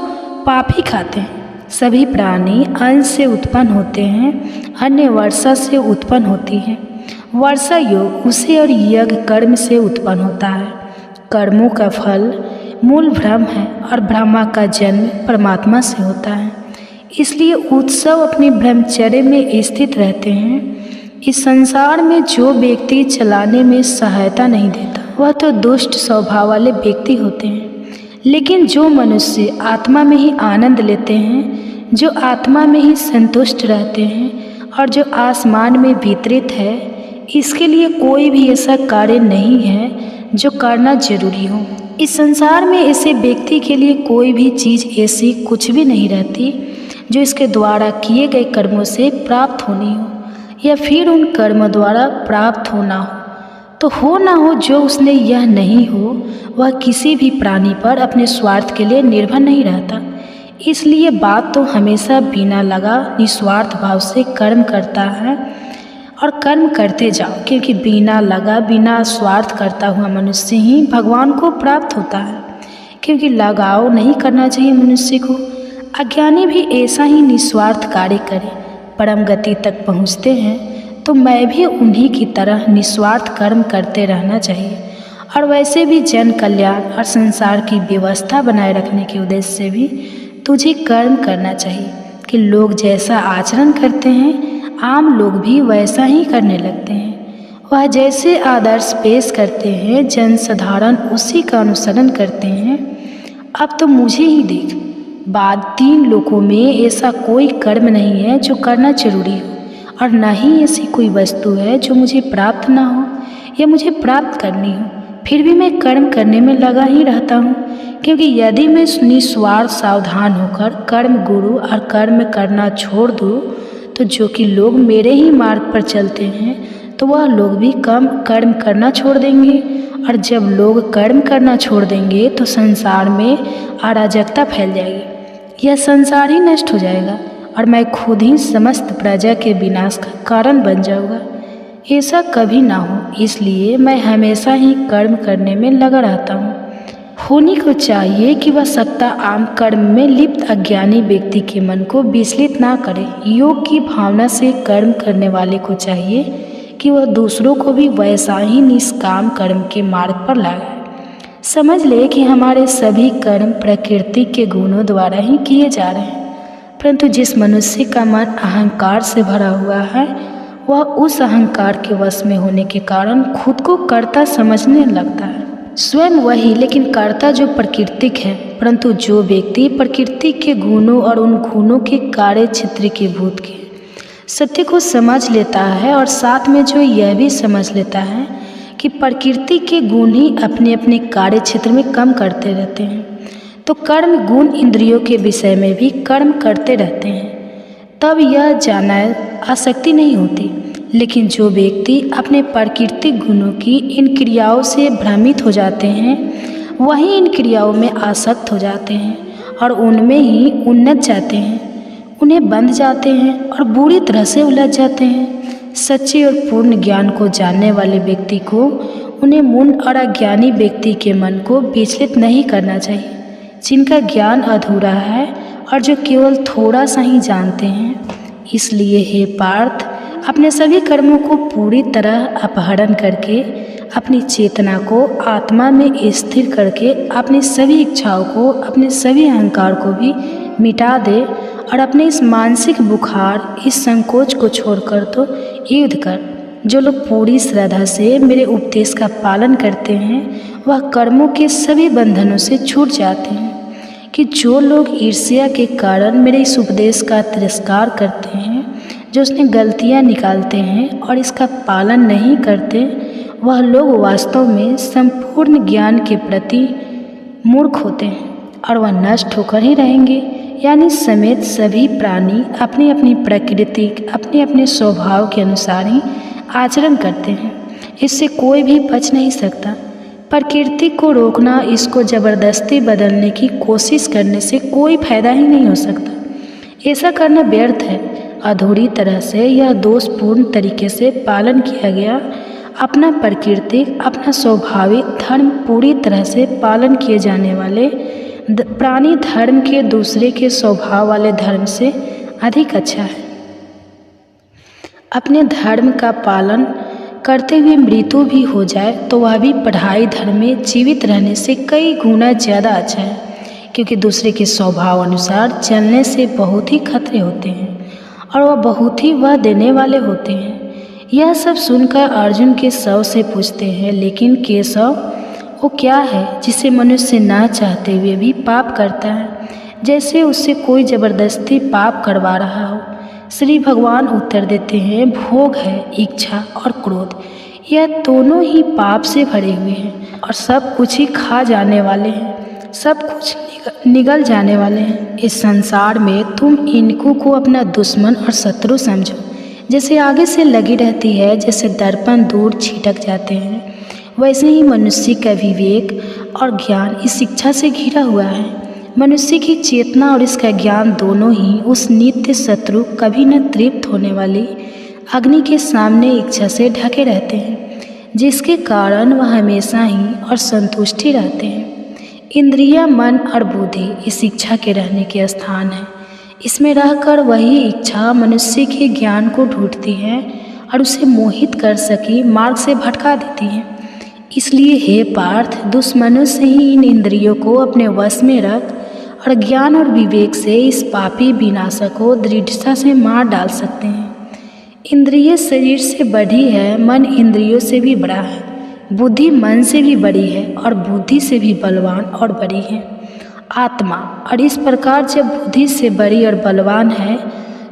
पाप ही खाते हैं। सभी प्राणी अन्न से उत्पन्न होते हैं, अन्य वर्षा से उत्पन्न होती है। वर्षा योग उसे और यज्ञ कर्म से उत्पन्न होता है। कर्मों का फल मूल ब्रह्म है और ब्रह्मा का जन्म परमात्मा से होता है। इसलिए उत्सव अपने ब्रह्मचर्य में स्थित रहते हैं। इस संसार में जो व्यक्ति चलाने में सहायता नहीं देता, वह तो दुष्ट स्वभाव वाले व्यक्ति होते हैं। लेकिन जो मनुष्य आत्मा में ही आनंद लेते हैं, जो आत्मा में ही संतुष्ट रहते हैं और जो आसमान में वितरित है, इसके लिए कोई भी ऐसा कार्य नहीं है जो करना जरूरी हो। इस संसार में ऐसे व्यक्ति के लिए कोई भी चीज़ ऐसी कुछ भी नहीं रहती जो इसके द्वारा किए गए कर्मों से प्राप्त होनी हो या फिर उन कर्मों द्वारा प्राप्त होना हो। तो हो ना हो, जो उसने यह नहीं हो, वह किसी भी प्राणी पर अपने स्वार्थ के लिए निर्भर नहीं रहता। इसलिए बात तो हमेशा बिना लगा निस्वार्थ भाव से कर्म करता है और कर्म करते जाओ, क्योंकि बिना लगा बिना स्वार्थ करता हुआ मनुष्य ही भगवान को प्राप्त होता है। क्योंकि लगाव नहीं करना चाहिए मनुष्य को। अज्ञानी भी ऐसा ही निस्वार्थ कार्य करें, परम गति तक पहुँचते हैं। तो मैं भी उन्हीं की तरह निस्वार्थ कर्म करते रहना चाहिए। और वैसे भी जन कल्याण और संसार की व्यवस्था बनाए रखने के उद्देश्य से भी तुझे कर्म करना चाहिए कि लोग जैसा आचरण करते हैं, आम लोग भी वैसा ही करने लगते हैं। वह जैसे आदर्श पेश करते हैं, जनसाधारण उसी का अनुसरण करते हैं। अब तो मुझे ही देख, बाद 3 लोकों में ऐसा कोई कर्म नहीं है जो करना जरूरी हो, और न ही ऐसी कोई वस्तु है जो मुझे प्राप्त ना हो या मुझे प्राप्त करनी हो। फिर भी मैं कर्म करने में लगा ही रहता हूँ, क्योंकि यदि मैं निस्वार्थ सावधान होकर कर्म गुरु और कर्म करना छोड़ दूँ, तो जो कि लोग मेरे ही मार्ग पर चलते हैं, तो वह लोग भी कम कर्म करना छोड़ देंगे। और जब लोग कर्म करना छोड़ देंगे तो संसार में अराजकता फैल जाएगी। यह संसार ही नष्ट हो जाएगा और मैं खुद ही समस्त प्रजा के विनाश का कारण बन जाऊँगा। ऐसा कभी ना हो, इसलिए मैं हमेशा ही कर्म करने में लगा रहता हूँ। होनी को चाहिए कि वह सत्ता आम कर्म में लिप्त अज्ञानी व्यक्ति के मन को विचलित ना करे। योग की भावना से कर्म करने वाले को चाहिए कि वह दूसरों को भी वैसा ही निष्काम कर्म के मार्ग पर लाए। समझ ले कि हमारे सभी कर्म प्रकृति के गुणों द्वारा ही किए जा रहे हैं, परंतु जिस मनुष्य का मन अहंकार से भरा हुआ है, वह उस अहंकार के वश में होने के कारण खुद को कर्ता समझने लगता है। स्वयं वही, लेकिन कर्ता जो प्राकृतिक है, परंतु जो व्यक्ति प्रकृति के गुणों और उन गुणों के कार्य क्षेत्र के भूत के सत्य को समझ लेता है, और साथ में जो यह भी समझ लेता है कि प्रकृति के गुण ही अपने अपने कार्य क्षेत्र में कम करते रहते हैं, तो कर्म गुण इंद्रियों के विषय में भी कर्म करते रहते हैं, तब यह जाना आसक्ति नहीं होती। लेकिन जो व्यक्ति अपने प्राकृतिक गुणों की इन क्रियाओं से भ्रमित हो जाते हैं, वही इन क्रियाओं में आसक्त हो जाते हैं और उनमें ही उन्नत चाहते हैं। उन्हें बंध जाते हैं और बुरी तरह से उलझ जाते हैं। सच्चे और पूर्ण ज्ञान को जानने वाले व्यक्ति को उन्हें मूढ़ और अज्ञानी व्यक्ति के मन को विचलित नहीं करना चाहिए, जिनका ज्ञान अधूरा है और जो केवल थोड़ा सा ही जानते हैं। इसलिए हे पार्थ, अपने सभी कर्मों को पूरी तरह अपहरण करके अपनी चेतना को आत्मा में स्थिर करके अपनी सभी इच्छाओं को, अपने सभी अहंकार को भी मिटा दे और अपने इस मानसिक बुखार, इस संकोच को छोड़कर तो युद्ध कर। जो लोग पूरी श्रद्धा से मेरे उपदेश का पालन करते हैं वह कर्मों के सभी बंधनों से छूट जाते हैं। कि जो लोग ईर्ष्या के कारण मेरे इस उपदेश का तिरस्कार करते हैं, जो उसने गलतियां निकालते हैं और इसका पालन नहीं करते, वह लोग वास्तव में संपूर्ण ज्ञान के प्रति मूर्ख होते हैं और वह नष्ट होकर ही रहेंगे। यानी समेत सभी प्राणी अपनी अपनी प्रकृति, अपने अपने स्वभाव के अनुसार ही आचरण करते हैं। इससे कोई भी बच नहीं सकता। प्रकृति को रोकना, इसको ज़बरदस्ती बदलने की कोशिश करने से कोई फायदा ही नहीं हो सकता। ऐसा करना व्यर्थ है। अधूरी तरह से यह दोषपूर्ण तरीके से पालन किया गया अपना प्राकृतिक, अपना स्वाभाविक धर्म पूरी तरह से पालन किए जाने वाले प्राणी धर्म के दूसरे के स्वभाव वाले धर्म से अधिक अच्छा है। अपने धर्म का पालन करते हुए मृत्यु भी हो जाए तो वह भी पढ़ाई धर्म में जीवित रहने से कई गुना ज़्यादा अच्छा है, क्योंकि दूसरे के स्वभाव अनुसार चलने से बहुत ही खतरे होते हैं और वह बहुत ही वह देने वाले होते हैं। यह सब सुनकर अर्जुन केशव से पूछते हैं, लेकिन केशव वो क्या है जिसे मनुष्य ना चाहते हुए भी पाप करता है, जैसे उससे कोई ज़बरदस्ती पाप करवा रहा हो। श्री भगवान उत्तर देते हैं, भोग है, इच्छा और क्रोध, यह दोनों ही पाप से भरे हुए हैं और सब कुछ ही खा जाने वाले हैं, सब कुछ निगल जाने वाले हैं। इस संसार में तुम इनको को अपना दुश्मन और शत्रु समझो। जैसे आगे से लगी रहती है, जैसे दर्पण दूर छिटक जाते हैं, वैसे ही मनुष्य का विवेक और ज्ञान इस इच्छा से घिरा हुआ है। मनुष्य की चेतना और इसका ज्ञान दोनों ही उस नित्य शत्रु, कभी न तृप्त होने वाली अग्नि के सामने इच्छा से ढके रहते हैं, जिसके कारण वह हमेशा ही और संतुष्टि रहते हैं। इंद्रिया, मन और बुद्धि इस इच्छा के रहने के स्थान है। इसमें रहकर वही इच्छा मनुष्य के ज्ञान को ढूंढती है और उसे मोहित कर सके मार्ग से भटका देती है। इसलिए हे पार्थ, दुश्मनों से ही इन इंद्रियों को अपने वश में रख और ज्ञान और विवेक से इस पापी विनाशक को दृढ़ता से मार डाल सकते हैं। इंद्रिय शरीर से बड़ी है, मन इंद्रियों से भी बड़ा है, बुद्धि मन से भी बड़ी है और बुद्धि से भी बलवान और बड़ी है आत्मा। और इस प्रकार जब बुद्धि से बड़ी और बलवान है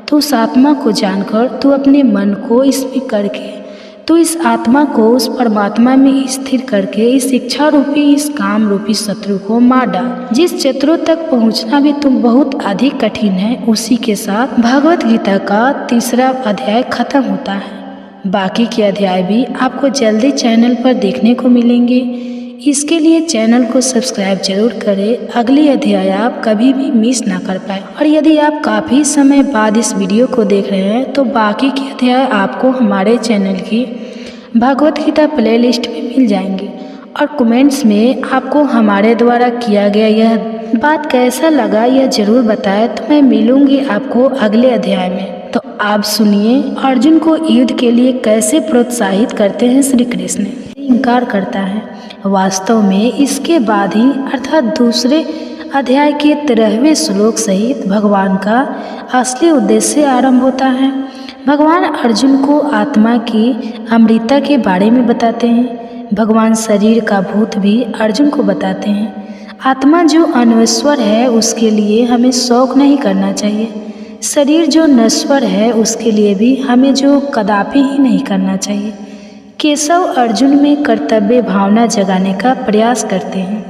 तो उस आत्मा को जानकर तू अपने मन को इसमें करके तो इस आत्मा को उस परमात्मा में स्थिर करके इस इच्छा रूपी, इस काम रूपी शत्रु को मार डाल। जिस शत्रु तक पहुंचना भी तुम बहुत अधिक कठिन है, उसी के साथ भागवत गीता का 3रा अध्याय खत्म होता है। बाकी के अध्याय भी आपको जल्दी चैनल पर देखने को मिलेंगे। इसके लिए चैनल को सब्सक्राइब जरूर करें, अगली अध्याय आप कभी भी मिस ना कर पाए। और यदि आप काफ़ी समय बाद इस वीडियो को देख रहे हैं तो बाकी के अध्याय आपको हमारे चैनल की भागवत गीता प्लेलिस्ट में मिल जाएंगे। और कमेंट्स में आपको हमारे द्वारा किया गया यह बात कैसा लगा यह जरूर बताएं, तो मैं मिलूंगी आपको अगले अध्याय में। तो आप सुनिए अर्जुन को युद्ध के लिए कैसे प्रोत्साहित करते हैं श्री कृष्ण। इनकार करता है। वास्तव में इसके बाद ही अर्थात दूसरे अध्याय के 13वें श्लोक सहित भगवान का असली उद्देश्य आरंभ होता है। भगवान अर्जुन को आत्मा की अमृता के बारे में बताते हैं। भगवान शरीर का भूत भी अर्जुन को बताते हैं। आत्मा जो अनश्वर है उसके लिए हमें शौक नहीं करना चाहिए। शरीर जो नश्वर है उसके लिए भी हमें जो कदापि ही नहीं करना चाहिए। केशव अर्जुन में कर्तव्य भावना जगाने का प्रयास करते हैं,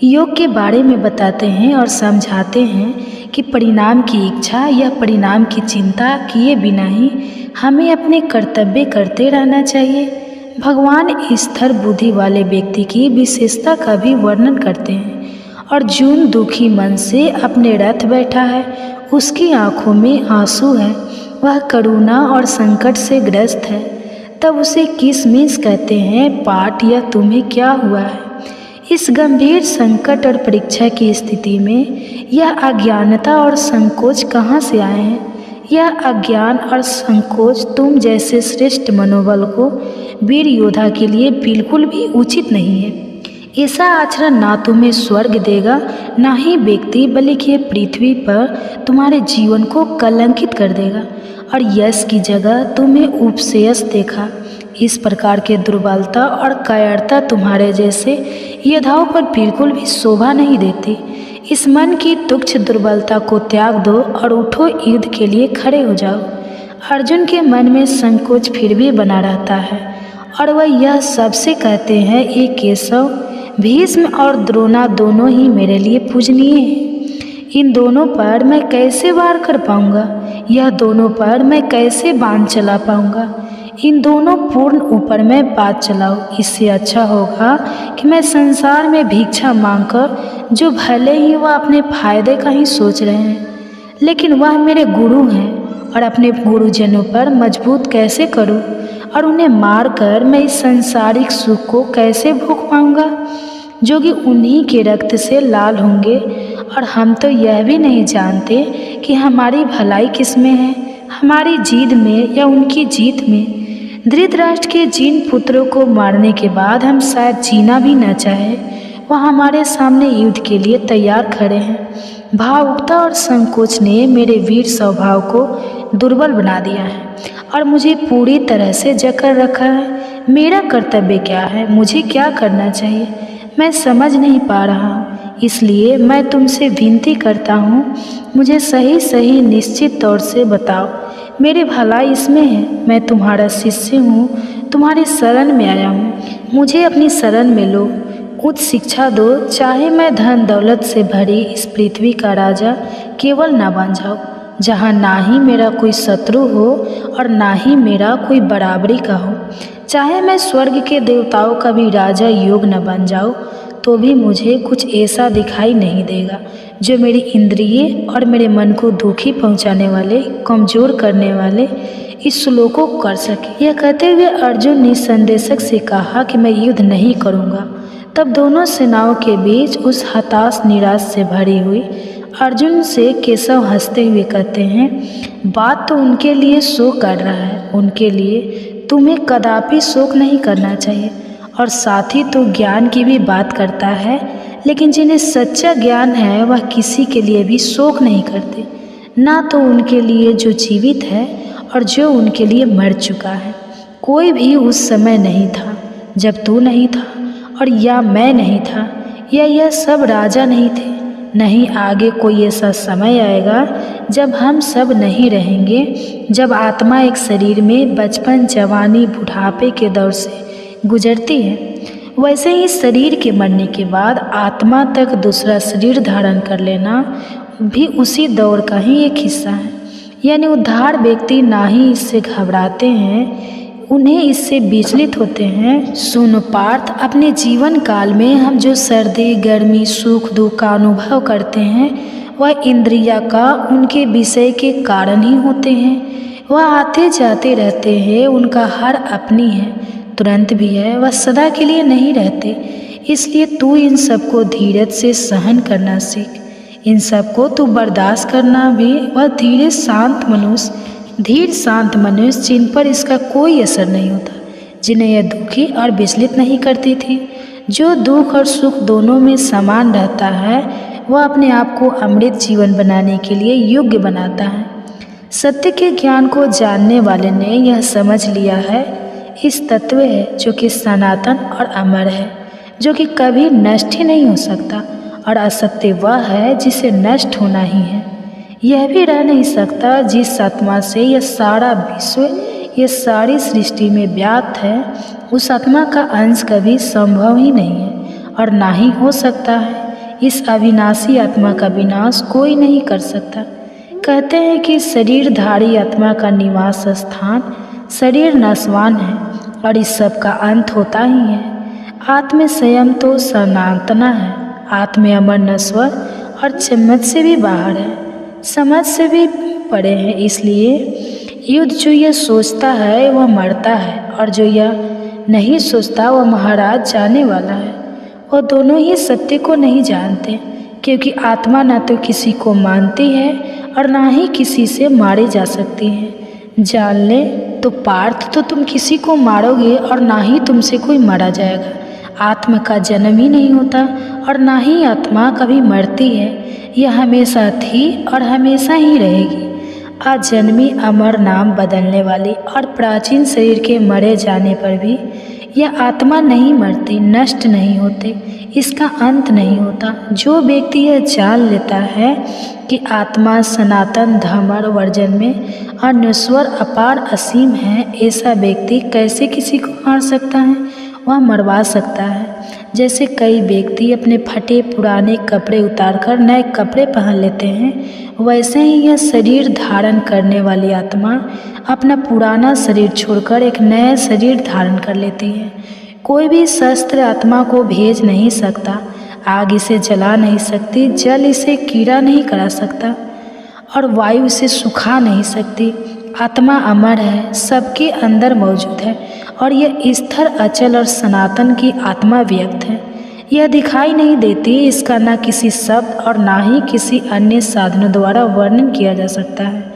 योग के बारे में बताते हैं और समझाते हैं कि परिणाम की इच्छा या परिणाम की चिंता किए बिना ही हमें अपने कर्तव्य करते रहना चाहिए। भगवान स्थिर बुद्धि वाले व्यक्ति की विशेषता का भी वर्णन करते हैं। अर्जुन दुखी मन से अपने रथ बैठा है, उसकी आंखों में आंसू है, वह करुणा और संकट से ग्रस्त है। तब उसे किसमिस कहते हैं पाठ, या तुम्हें क्या हुआ है? इस गंभीर संकट और परीक्षा की स्थिति में यह अज्ञानता और संकोच कहाँ से आए हैं? यह अज्ञान और संकोच तुम जैसे श्रेष्ठ मनोबल को वीर योद्धा के लिए बिल्कुल भी उचित नहीं है। ऐसा आचरण ना तुम्हें स्वर्ग देगा, ना ही व्यक्ति बल्कि पृथ्वी पर तुम्हारे जीवन को कलंकित कर देगा और यश की जगह तुम्हें उपसेयस देखा। इस प्रकार के दुर्बलता और कायरता तुम्हारे जैसे योद्धाओं पर बिल्कुल भी शोभा नहीं देती। इस मन की तुच्छ दुर्बलता को त्याग दो और उठो, युद्ध के लिए खड़े हो जाओ। अर्जुन के मन में संकोच फिर भी बना रहता है और वह यह सबसे कहते हैं, ये केशव, भीष्म और द्रोणा दोनों ही मेरे लिए पूजनीय हैं। इन दोनों पर मैं कैसे वार कर पाऊंगा? यह दोनों पर मैं कैसे बाण चला पाऊंगा? इन दोनों पूर्ण ऊपर मैं बात चलाऊं। इससे अच्छा होगा कि मैं संसार में भिक्षा मांगकर, जो भले ही वह अपने फायदे का ही सोच रहे हैं, लेकिन वह मेरे गुरु हैं, और अपने गुरुजनों पर मजबूत कैसे करूं और उन्हें मारकर मैं इस सांसारिक सुख को कैसे भोग पाऊंगा, जो कि उन्हीं के रक्त से लाल होंगे। और हम तो यह भी नहीं जानते कि हमारी भलाई किस में है, हमारी जीत में या उनकी जीत में। धृतराष्ट्र के जिन पुत्रों को मारने के बाद हम शायद जीना भी न चाहें, वह हमारे सामने युद्ध के लिए तैयार खड़े हैं। भावुकता और संकोच ने मेरे वीर स्वभाव को दुर्बल बना दिया है और मुझे पूरी तरह से जकड़ रखा है। मेरा कर्तव्य क्या है? मुझे क्या करना चाहिए? मैं समझ नहीं पा रहा हूँ। इसलिए मैं तुमसे विनती करता हूँ, मुझे सही निश्चित तौर से बताओ। मेरी भलाई इसमें है। मैं तुम्हारा शिष्य हूँ, तुम्हारी शरण में आया हूँ। मुझे अपनी शरण में लो, उच्च शिक्षा दो। चाहे मैं धन दौलत से भरी इस पृथ्वी का राजा केवल ना बन जाऊँ, जहाँ ना ही मेरा कोई शत्रु हो और ना ही मेरा कोई बराबरी का हो। चाहे मैं स्वर्ग के देवताओं का भी राजा योग न बन जाऊँ, तो भी मुझे कुछ ऐसा दिखाई नहीं देगा जो मेरी इंद्रिय और मेरे मन को दुखी पहुंचाने वाले, कमज़ोर करने वाले इस श्लोक को कर सके। यह कहते हुए अर्जुन ने संदेशक से कहा कि मैं युद्ध नहीं करूंगा। तब दोनों सेनाओं के बीच उस हताश निराश से भरी हुई अर्जुन से केशव हंसते हुए कहते हैं, बात तो उनके लिए शोक कर रहा है, उनके लिए तुम्हें कदापि शोक नहीं करना चाहिए। और साथ ही तो ज्ञान की भी बात करता है, लेकिन जिन्हें सच्चा ज्ञान है वह किसी के लिए भी शोक नहीं करते, ना तो उनके लिए जो जीवित है और जो उनके लिए मर चुका है। कोई भी उस समय नहीं था जब तू नहीं था, और या मैं नहीं था, या यह सब राजा नहीं थे। नहीं आगे कोई ऐसा समय आएगा जब हम सब नहीं रहेंगे, जब आत्मा एक शरीर में बचपन, जवानी, बुढ़ापे के दौर से गुजरती है। वैसे ही शरीर के मरने के बाद आत्मा तक दूसरा शरीर धारण कर लेना भी उसी दौर का ही एक हिस्सा है। यानी उद्धार व्यक्ति ना ही इससे घबराते हैं, उन्हें इससे विचलित होते हैं। सुन पार्थ, अपने जीवन काल में हम जो सर्दी, गर्मी, सुख, दुख का अनुभव करते हैं, वह इंद्रिया का उनके विषय के कारण ही होते हैं। वह आते जाते रहते हैं, उनका हर अपनी है, तुरंत भी है, वह सदा के लिए नहीं रहते। इसलिए तू इन सबको धीरज से सहन करना सीख। इन सबको तू बर्दाश्त करना भी। वह धीर शांत मनुष्य जिन पर इसका कोई असर नहीं होता, जिन्हें यह दुखी और विचलित नहीं करती थी, जो दुख और सुख दोनों में समान रहता है, वह अपने आप को अमृत जीवन बनाने के लिए योग्य बनाता है। सत्य के ज्ञान को जानने वाले ने यह समझ लिया है, इस तत्व है जो कि सनातन और अमर है, जो कि कभी नष्ट ही नहीं हो सकता, और असत्य वह है जिसे नष्ट होना ही है। यह भी रह नहीं सकता जिस आत्मा से यह सारा विश्व, यह सारी सृष्टि में व्याप्त है, उस आत्मा का अंश कभी संभव ही नहीं है और ना ही हो सकता है। इस अविनाशी आत्मा का विनाश कोई नहीं कर सकता। कहते हैं कि शरीरधारी आत्मा का निवास स्थान शरीर नश्वान है और इस सब का अंत होता ही है। आत्म संयम तो सनातना है, आत्म अमर नश्वर और चम्मच से भी बाहर है। समझ से भी परे हैं। इसलिए युद्ध जो यह सोचता है वह मरता है, और जो यह नहीं सोचता वह महाराज जाने वाला है। वह दोनों ही सत्य को नहीं जानते, क्योंकि आत्मा ना तो किसी को मानती है और ना ही किसी से मारी जा सकती है। जान ले तो पार्थ, तो तुम किसी को मारोगे और ना ही तुमसे कोई मारा जाएगा। आत्मा का जन्म ही नहीं होता और ना ही आत्मा कभी मरती है। यह हमेशा थी और हमेशा ही रहेगी। अजन्मी, अमर, नाम बदलने वाली और प्राचीन शरीर के मरे जाने पर भी यह आत्मा नहीं मरती, नष्ट नहीं होते, इसका अंत नहीं होता। जो व्यक्ति यह जान लेता है कि आत्मा सनातन धर्म वर्जन में अनश्वर अपार असीम है, ऐसा व्यक्ति कैसे किसी को मार सकता है? वह मरवा सकता है। जैसे कई व्यक्ति अपने फटे पुराने कपड़े उतारकर नए कपड़े पहन लेते हैं, वैसे ही यह शरीर धारण करने वाली आत्मा अपना पुराना शरीर छोड़कर एक नया शरीर धारण कर लेती है। कोई भी शस्त्र आत्मा को भेज नहीं सकता, आग इसे जला नहीं सकती, जल इसे कीड़ा नहीं करा सकता और वायु इसे सुखा नहीं सकती। आत्मा अमर है, सबके अंदर मौजूद है और यह स्थिर, अचल और सनातन की आत्मा व्यक्त है। यह दिखाई नहीं देती, इसका ना किसी शब्द और ना ही किसी अन्य साधनों द्वारा वर्णन किया जा सकता है।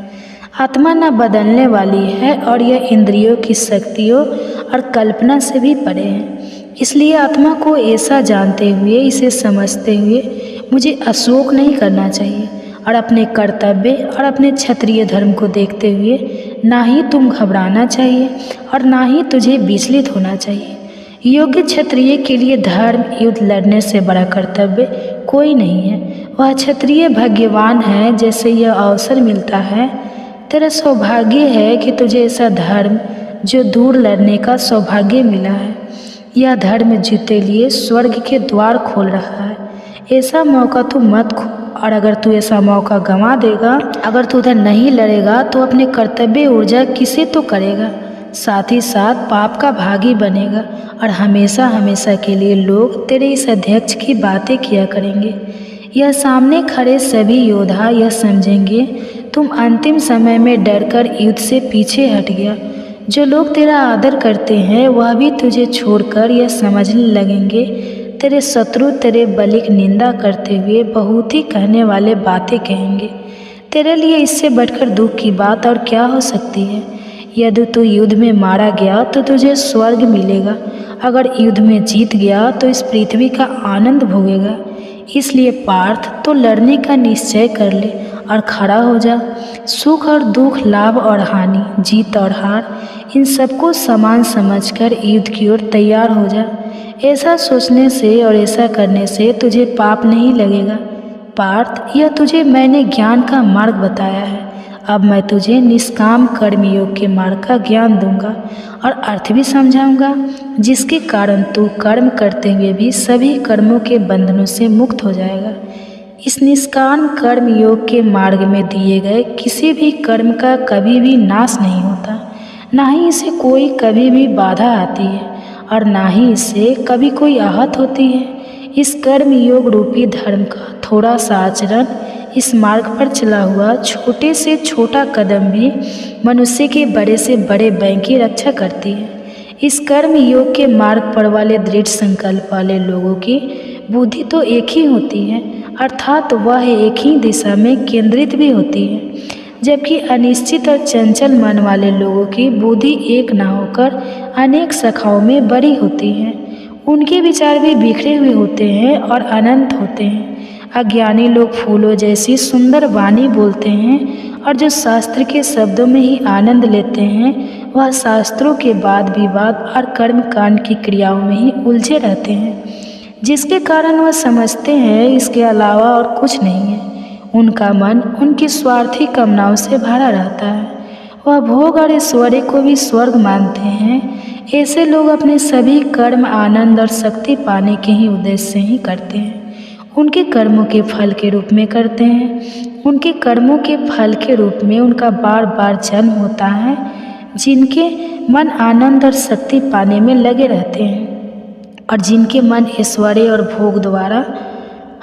आत्मा न बदलने वाली है और यह इंद्रियों की शक्तियों और कल्पना से भी परे है। इसलिए आत्मा को ऐसा जानते हुए, इसे समझते हुए मुझे अशोक नहीं करना चाहिए और अपने कर्तव्य और अपने क्षत्रिय धर्म को देखते हुए ना ही तुम घबराना चाहिए और ना ही तुझे विचलित होना चाहिए। योग्य क्षत्रिय के लिए धर्म युद्ध लड़ने से बड़ा कर्तव्य कोई नहीं है। वह क्षत्रिय भाग्यवान है जैसे यह अवसर मिलता है। तेरा सौभाग्य है कि तुझे ऐसा धर्म जो दूर लड़ने का सौभाग्य मिला है। यह धर्म जीते लिए स्वर्ग के द्वार खोल रहा है। ऐसा मौका तू मत खो, और अगर तू ऐसा मौका गंवा देगा, अगर तू उधर नहीं लड़ेगा तो अपने कर्तव्य ऊर्जा किसे तो करेगा, साथ ही साथ पाप का भागी बनेगा और हमेशा हमेशा के लिए लोग तेरे इस अध्यक्ष की बातें किया करेंगे। यह सामने खड़े सभी योद्धा यह समझेंगे तुम अंतिम समय में डरकर युद्ध से पीछे हट गया। जो लोग तेरा आदर करते हैं वह भी तुझे छोड़कर यह समझने लगेंगे तेरे शत्रु तेरे बलि की निंदा करते हुए बहुत ही कहने वाले बातें कहेंगे। तेरे लिए इससे बढ़कर दुख की बात और क्या हो सकती है? यदि तू युद्ध में मारा गया तो तुझे स्वर्ग मिलेगा, अगर युद्ध में जीत गया तो इस पृथ्वी का आनंद भोगेगा। इसलिए पार्थ, तो लड़ने का निश्चय कर ले और खड़ा हो जा। सुख और दुख, लाभ और हानि, जीत और हार, इन सबको समान समझकर युद्ध की ओर तैयार हो जा। ऐसा सोचने से और ऐसा करने से तुझे पाप नहीं लगेगा। पार्थ, यह तुझे मैंने ज्ञान का मार्ग बताया है। अब मैं तुझे निष्काम कर्म योग के मार्ग का ज्ञान दूंगा और अर्थ भी समझाऊंगा, जिसके कारण तू कर्म करते हुए भी सभी कर्मों के बंधनों से मुक्त हो जाएगा। इस निष्काम कर्म योग के मार्ग में दिए गए किसी भी कर्म का कभी भी नाश नहीं होता, ना ही इसे कोई कभी भी बाधा आती है और ना ही इससे कभी कोई आहत होती है। इस कर्म योग रूपी धर्म का थोड़ा सा आचरण, इस मार्ग पर चला हुआ छोटे से छोटा कदम भी मनुष्य के बड़े से बड़े बैंक की रक्षा करती है। इस कर्म योग के मार्ग पर वाले दृढ़ संकल्प वाले लोगों की बुद्धि तो एक ही होती है, अर्थात वह एक ही दिशा में केंद्रित भी होती है, जबकि अनिश्चित और चंचल मन वाले लोगों की बुद्धि एक न होकर अनेक शाखाओं में बड़ी होती है। उनके विचार भी बिखरे हुए होते हैं और अनंत होते हैं। अज्ञानी लोग फूलों जैसी सुंदर वाणी बोलते हैं और जो शास्त्र के शब्दों में ही आनंद लेते हैं, वह शास्त्रों के वाद विवाद और कर्म कांड की क्रियाओं में ही उलझे रहते हैं, जिसके कारण वह समझते हैं इसके अलावा और कुछ नहीं है। उनका मन उनकी स्वार्थी कामनाओं से भरा रहता है। वह भोग और ऐश्वर्य को भी स्वर्ग मानते हैं। ऐसे लोग अपने सभी कर्म आनंद और शक्ति पाने के ही उद्देश्य से ही करते हैं, उनके कर्मों के फल के रूप में करते हैं। उनके कर्मों के फल के रूप में उनका बार बार जन्म होता है। जिनके मन आनंद और शक्ति पाने में लगे रहते हैं और जिनके मन ऐश्वर्य और भोग द्वारा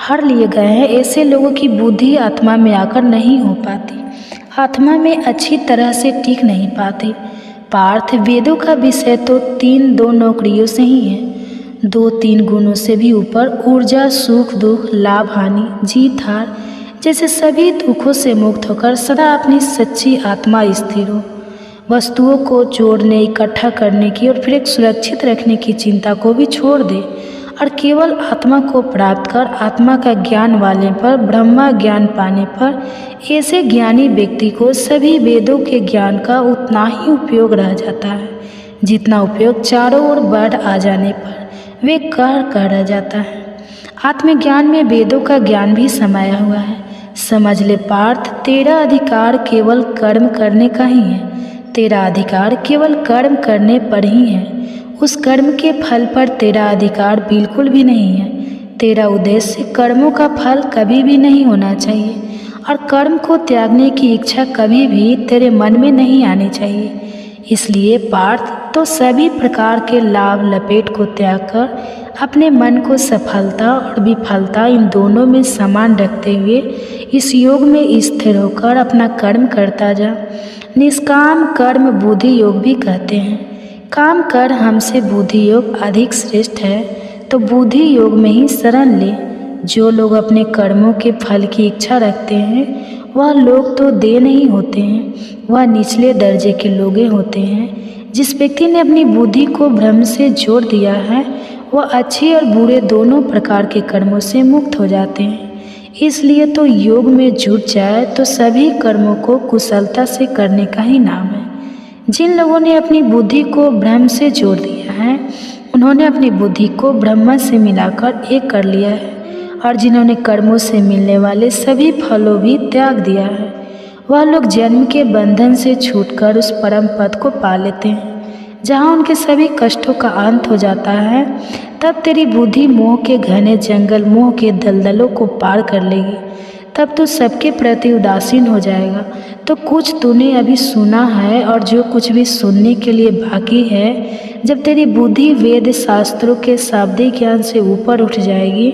हर लिए गए हैं, ऐसे लोगों की बुद्धि आत्मा में आकर नहीं हो पाती, आत्मा में अच्छी तरह से टिक नहीं पाती। पार्थ, वेदों का विषय तो 3-2 नौकरियों से ही है, 2-3 गुणों से भी ऊपर ऊर्जा, सुख दुख, लाभ हानि, जीत हार जैसे सभी दुखों से मुक्त होकर सदा अपनी सच्ची आत्मा स्थिर हो। वस्तुओं को जोड़ने, इकट्ठा करने की और फिर एक सुरक्षित रखने की चिंता को भी छोड़ दे और केवल आत्मा को प्राप्त कर आत्मा का ज्ञान वाले पर, ब्रह्मा ज्ञान पाने पर, ऐसे ज्ञानी व्यक्ति को सभी वेदों के ज्ञान का उतना ही उपयोग रह जाता है जितना उपयोग चारों ओर बढ़ आ जाने पर वे कह रह जाता है। आत्मज्ञान में वेदों का ज्ञान भी समाया हुआ है। समझ ले पार्थ, तेरा अधिकार केवल कर्म करने का ही है, तेरा अधिकार केवल कर्म करने पर ही है। उस कर्म के फल पर तेरा अधिकार बिल्कुल भी नहीं है। तेरा उद्देश्य कर्मों का फल कभी भी नहीं होना चाहिए और कर्म को त्यागने की इच्छा कभी भी तेरे मन में नहीं आनी चाहिए। इसलिए पार्थ, तो सभी प्रकार के लाभ लपेट को त्याग कर अपने मन को सफलता और विफलता इन दोनों में समान रखते हुए इस योग में स्थिर होकर अपना कर्म करता जा। निष्काम कर्म बुद्धि योग भी कहते हैं। काम कर हमसे बुद्धि योग अधिक श्रेष्ठ है, तो बुद्धि योग में ही शरण ले। जो लोग अपने कर्मों के फल की इच्छा रखते हैं वह लोग तो दे नहीं होते हैं, वह निचले दर्जे के लोग होते हैं। जिस व्यक्ति ने अपनी बुद्धि को ब्रह्म से जोड़ दिया है वह अच्छे और बुरे दोनों प्रकार के कर्मों से मुक्त हो जाते हैं। इसलिए तो योग में जुट जाए तो सभी कर्मों को कुशलता से करने का ही नाम है। जिन लोगों ने अपनी बुद्धि को ब्रह्म से जोड़ दिया है उन्होंने अपनी बुद्धि को ब्रह्म से मिलाकर एक कर लिया है, और जिन्होंने कर्मों से मिलने वाले सभी फलों भी त्याग दिया है वह लोग जन्म के बंधन से छूटकर उस परम पद को पा लेते हैं जहाँ उनके सभी कष्टों का अंत हो जाता है। तब तेरी बुद्धि मोह के घने जंगल, मोह के दलदलों को पार कर लेगी। तब तो सबके प्रति उदासीन हो जाएगा। तो कुछ तूने अभी सुना है और जो कुछ भी सुनने के लिए बाकी है, जब तेरी बुद्धि वेद शास्त्रों के शाब्दिक ज्ञान से ऊपर उठ जाएगी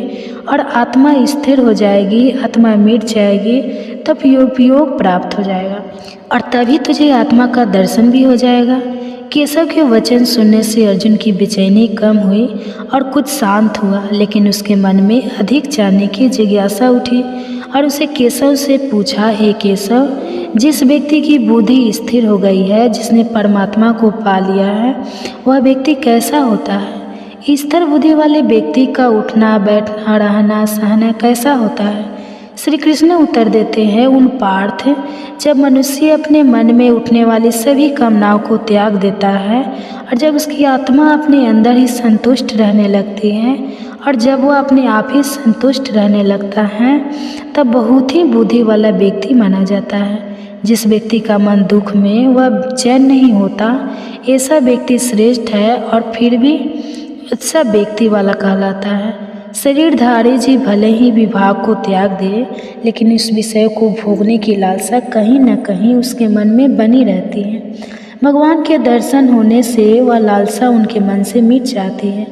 और आत्मा स्थिर हो जाएगी, आत्मा मिट जाएगी, तब योग प्राप्त हो जाएगा और तभी तुझे आत्मा का दर्शन भी हो जाएगा। केशव के वचन सुनने से अर्जुन की बेचैनी कम हुई और कुछ शांत हुआ, लेकिन उसके मन में अधिक जानने की जिज्ञासा उठी और उसे केशव से पूछा, हे केशव, जिस व्यक्ति की बुद्धि स्थिर हो गई है, जिसने परमात्मा को पा लिया है, वह व्यक्ति कैसा होता है? स्थिर बुद्धि वाले व्यक्ति का उठना, बैठना, रहना, सहना कैसा होता है? श्री कृष्ण उत्तर देते हैं, उन पार्थ, जब मनुष्य अपने मन में उठने वाली सभी कामनाओं को त्याग देता है और जब उसकी आत्मा अपने अंदर ही संतुष्ट रहने लगती है और जब वह अपने आप ही संतुष्ट रहने लगता है, तब बहुत ही बुद्धि वाला व्यक्ति माना जाता है। जिस व्यक्ति का मन दुख में वह चैन नहीं होता, ऐसा व्यक्ति श्रेष्ठ है और फिर भी अच्छा व्यक्ति वाला कहलाता है। शरीरधारी जी भले ही विभाग को त्याग दे, लेकिन इस विषय को भोगने की लालसा कहीं न कहीं उसके मन में बनी रहती है। भगवान के दर्शन होने से वह लालसा उनके मन से मिट जाती है।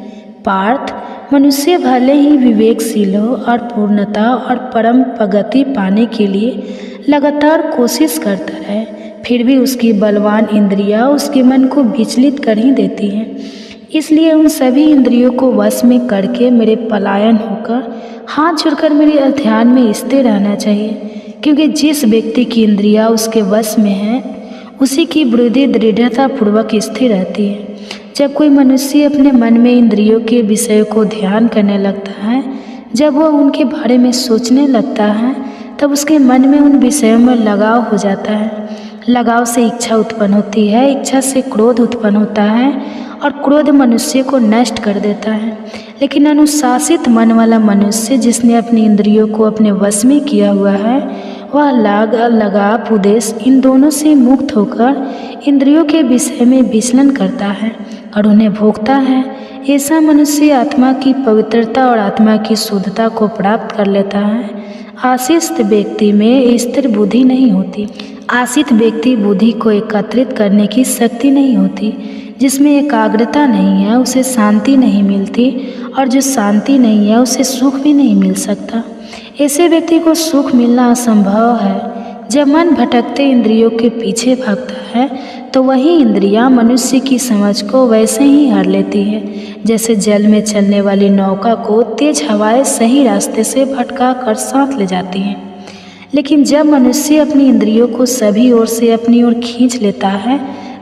पार्थ, मनुष्य भले ही विवेकशील हो और पूर्णता और परम प्रगति पाने के लिए लगातार कोशिश करता रहे, फिर भी उसकी बलवान इंद्रियां उसके मन को विचलित कर ही देती हैं। इसलिए उन सभी इंद्रियों को वश में करके मेरे पलायन होकर हाथ जोड़कर मेरे ध्यान में स्थिर रहना चाहिए, क्योंकि जिस व्यक्ति की इंद्रियां उसके वश में है उसी की बुद्धि दृढ़ता पूर्वक स्थिर रहती है। जब कोई मनुष्य अपने मन में इंद्रियों के विषयों को ध्यान करने लगता है, जब वह उनके बारे में सोचने लगता है, तब उसके मन में उन विषयों में लगाव हो जाता है। लगाव से इच्छा उत्पन्न होती है, इच्छा से क्रोध उत्पन्न होता है और क्रोध मनुष्य को नष्ट कर देता है। लेकिन अनुशासित मन वाला मनुष्य जिसने अपनी इंद्रियों को अपने वश में किया हुआ है, वह लगाव उद्देश्य इन दोनों से मुक्त होकर इंद्रियों के विषय में विचलन करता है और उन्हें भोगता है। ऐसा मनुष्य आत्मा की पवित्रता और आत्मा की शुद्धता को प्राप्त कर लेता है। आशिष्ट व्यक्ति में स्थिर बुद्धि नहीं होती। आशित व्यक्ति बुद्धि को एकत्रित करने की शक्ति नहीं होती। जिसमें एकाग्रता नहीं है उसे शांति नहीं मिलती, और जो शांति नहीं है उसे सुख भी नहीं मिल सकता। ऐसे व्यक्ति को सुख मिलना असंभव है। जब मन भटकते इंद्रियों के पीछे भागता है तो वही इंद्रियां मनुष्य की समझ को वैसे ही हर लेती है जैसे जल में चलने वाली नौका को तेज हवाएं सही रास्ते से भटका कर साथ ले जाती हैं। लेकिन जब मनुष्य अपनी इंद्रियों को सभी ओर से अपनी ओर खींच लेता है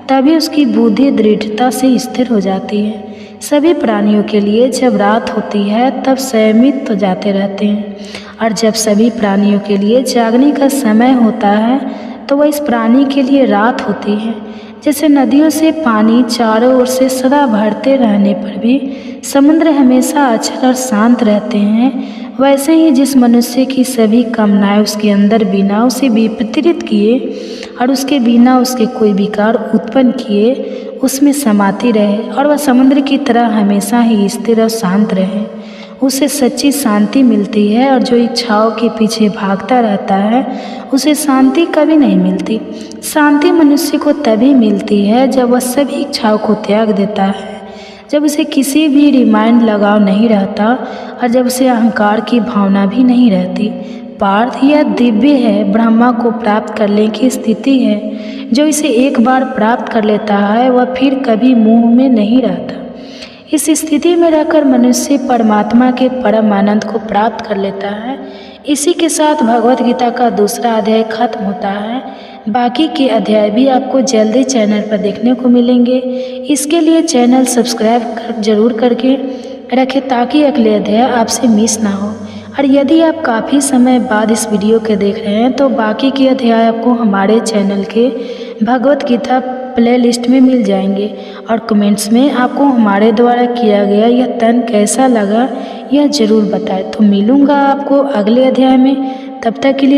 तभी उसकी बुद्धि दृढ़ता से स्थिर हो जाती है। सभी प्राणियों के लिए जब रात होती है तब संयमित तो जाते रहते हैं, और जब सभी प्राणियों के लिए जागने का समय होता है तो वह इस प्राणी के लिए रात होती है। जैसे नदियों से पानी चारों ओर से सदा भरते रहने पर भी समुद्र हमेशा अचल और शांत रहते हैं, वैसे ही जिस मनुष्य की सभी कामनाएं उसके अंदर बिना उसे विपरीत किए और उसके बिना उसके कोई विकार उत्पन्न किए उसमें समाती रहे और वह समुद्र की तरह हमेशा ही स्थिर और शांत रहे, उसे सच्ची शांति मिलती है। और जो इच्छाओं के पीछे भागता रहता है उसे शांति कभी नहीं मिलती। शांति मनुष्य को तभी मिलती है जब वह सभी इच्छाओं को त्याग देता है, जब उसे किसी भी रिमाइंड लगाव नहीं रहता और जब उसे अहंकार की भावना भी नहीं रहती। पार्थ यह दिव्य है, ब्रह्मा को प्राप्त करने की स्थिति है। जो इसे एक बार प्राप्त कर लेता है वह फिर कभी मुंह में नहीं रहता। इस स्थिति में रहकर मनुष्य परमात्मा के परम आनंद को प्राप्त कर लेता है। इसी के साथ भगवत गीता का दूसरा अध्याय खत्म होता है। बाकी के अध्याय भी आपको जल्दी चैनल पर देखने को मिलेंगे। इसके लिए चैनल सब्सक्राइब जरूर करके रखें ताकि अगले अध्याय आपसे मिस ना हो। और यदि आप काफ़ी समय बाद इस वीडियो के देख रहे हैं तो बाकी के अध्याय आपको हमारे चैनल के भगवत गीता प्लेलिस्ट में मिल जाएंगे। और कमेंट्स में आपको हमारे द्वारा किया गया यह तन कैसा लगा यह ज़रूर बताएं। तो मिलूँगा आपको अगले अध्याय में, तब तक के लिए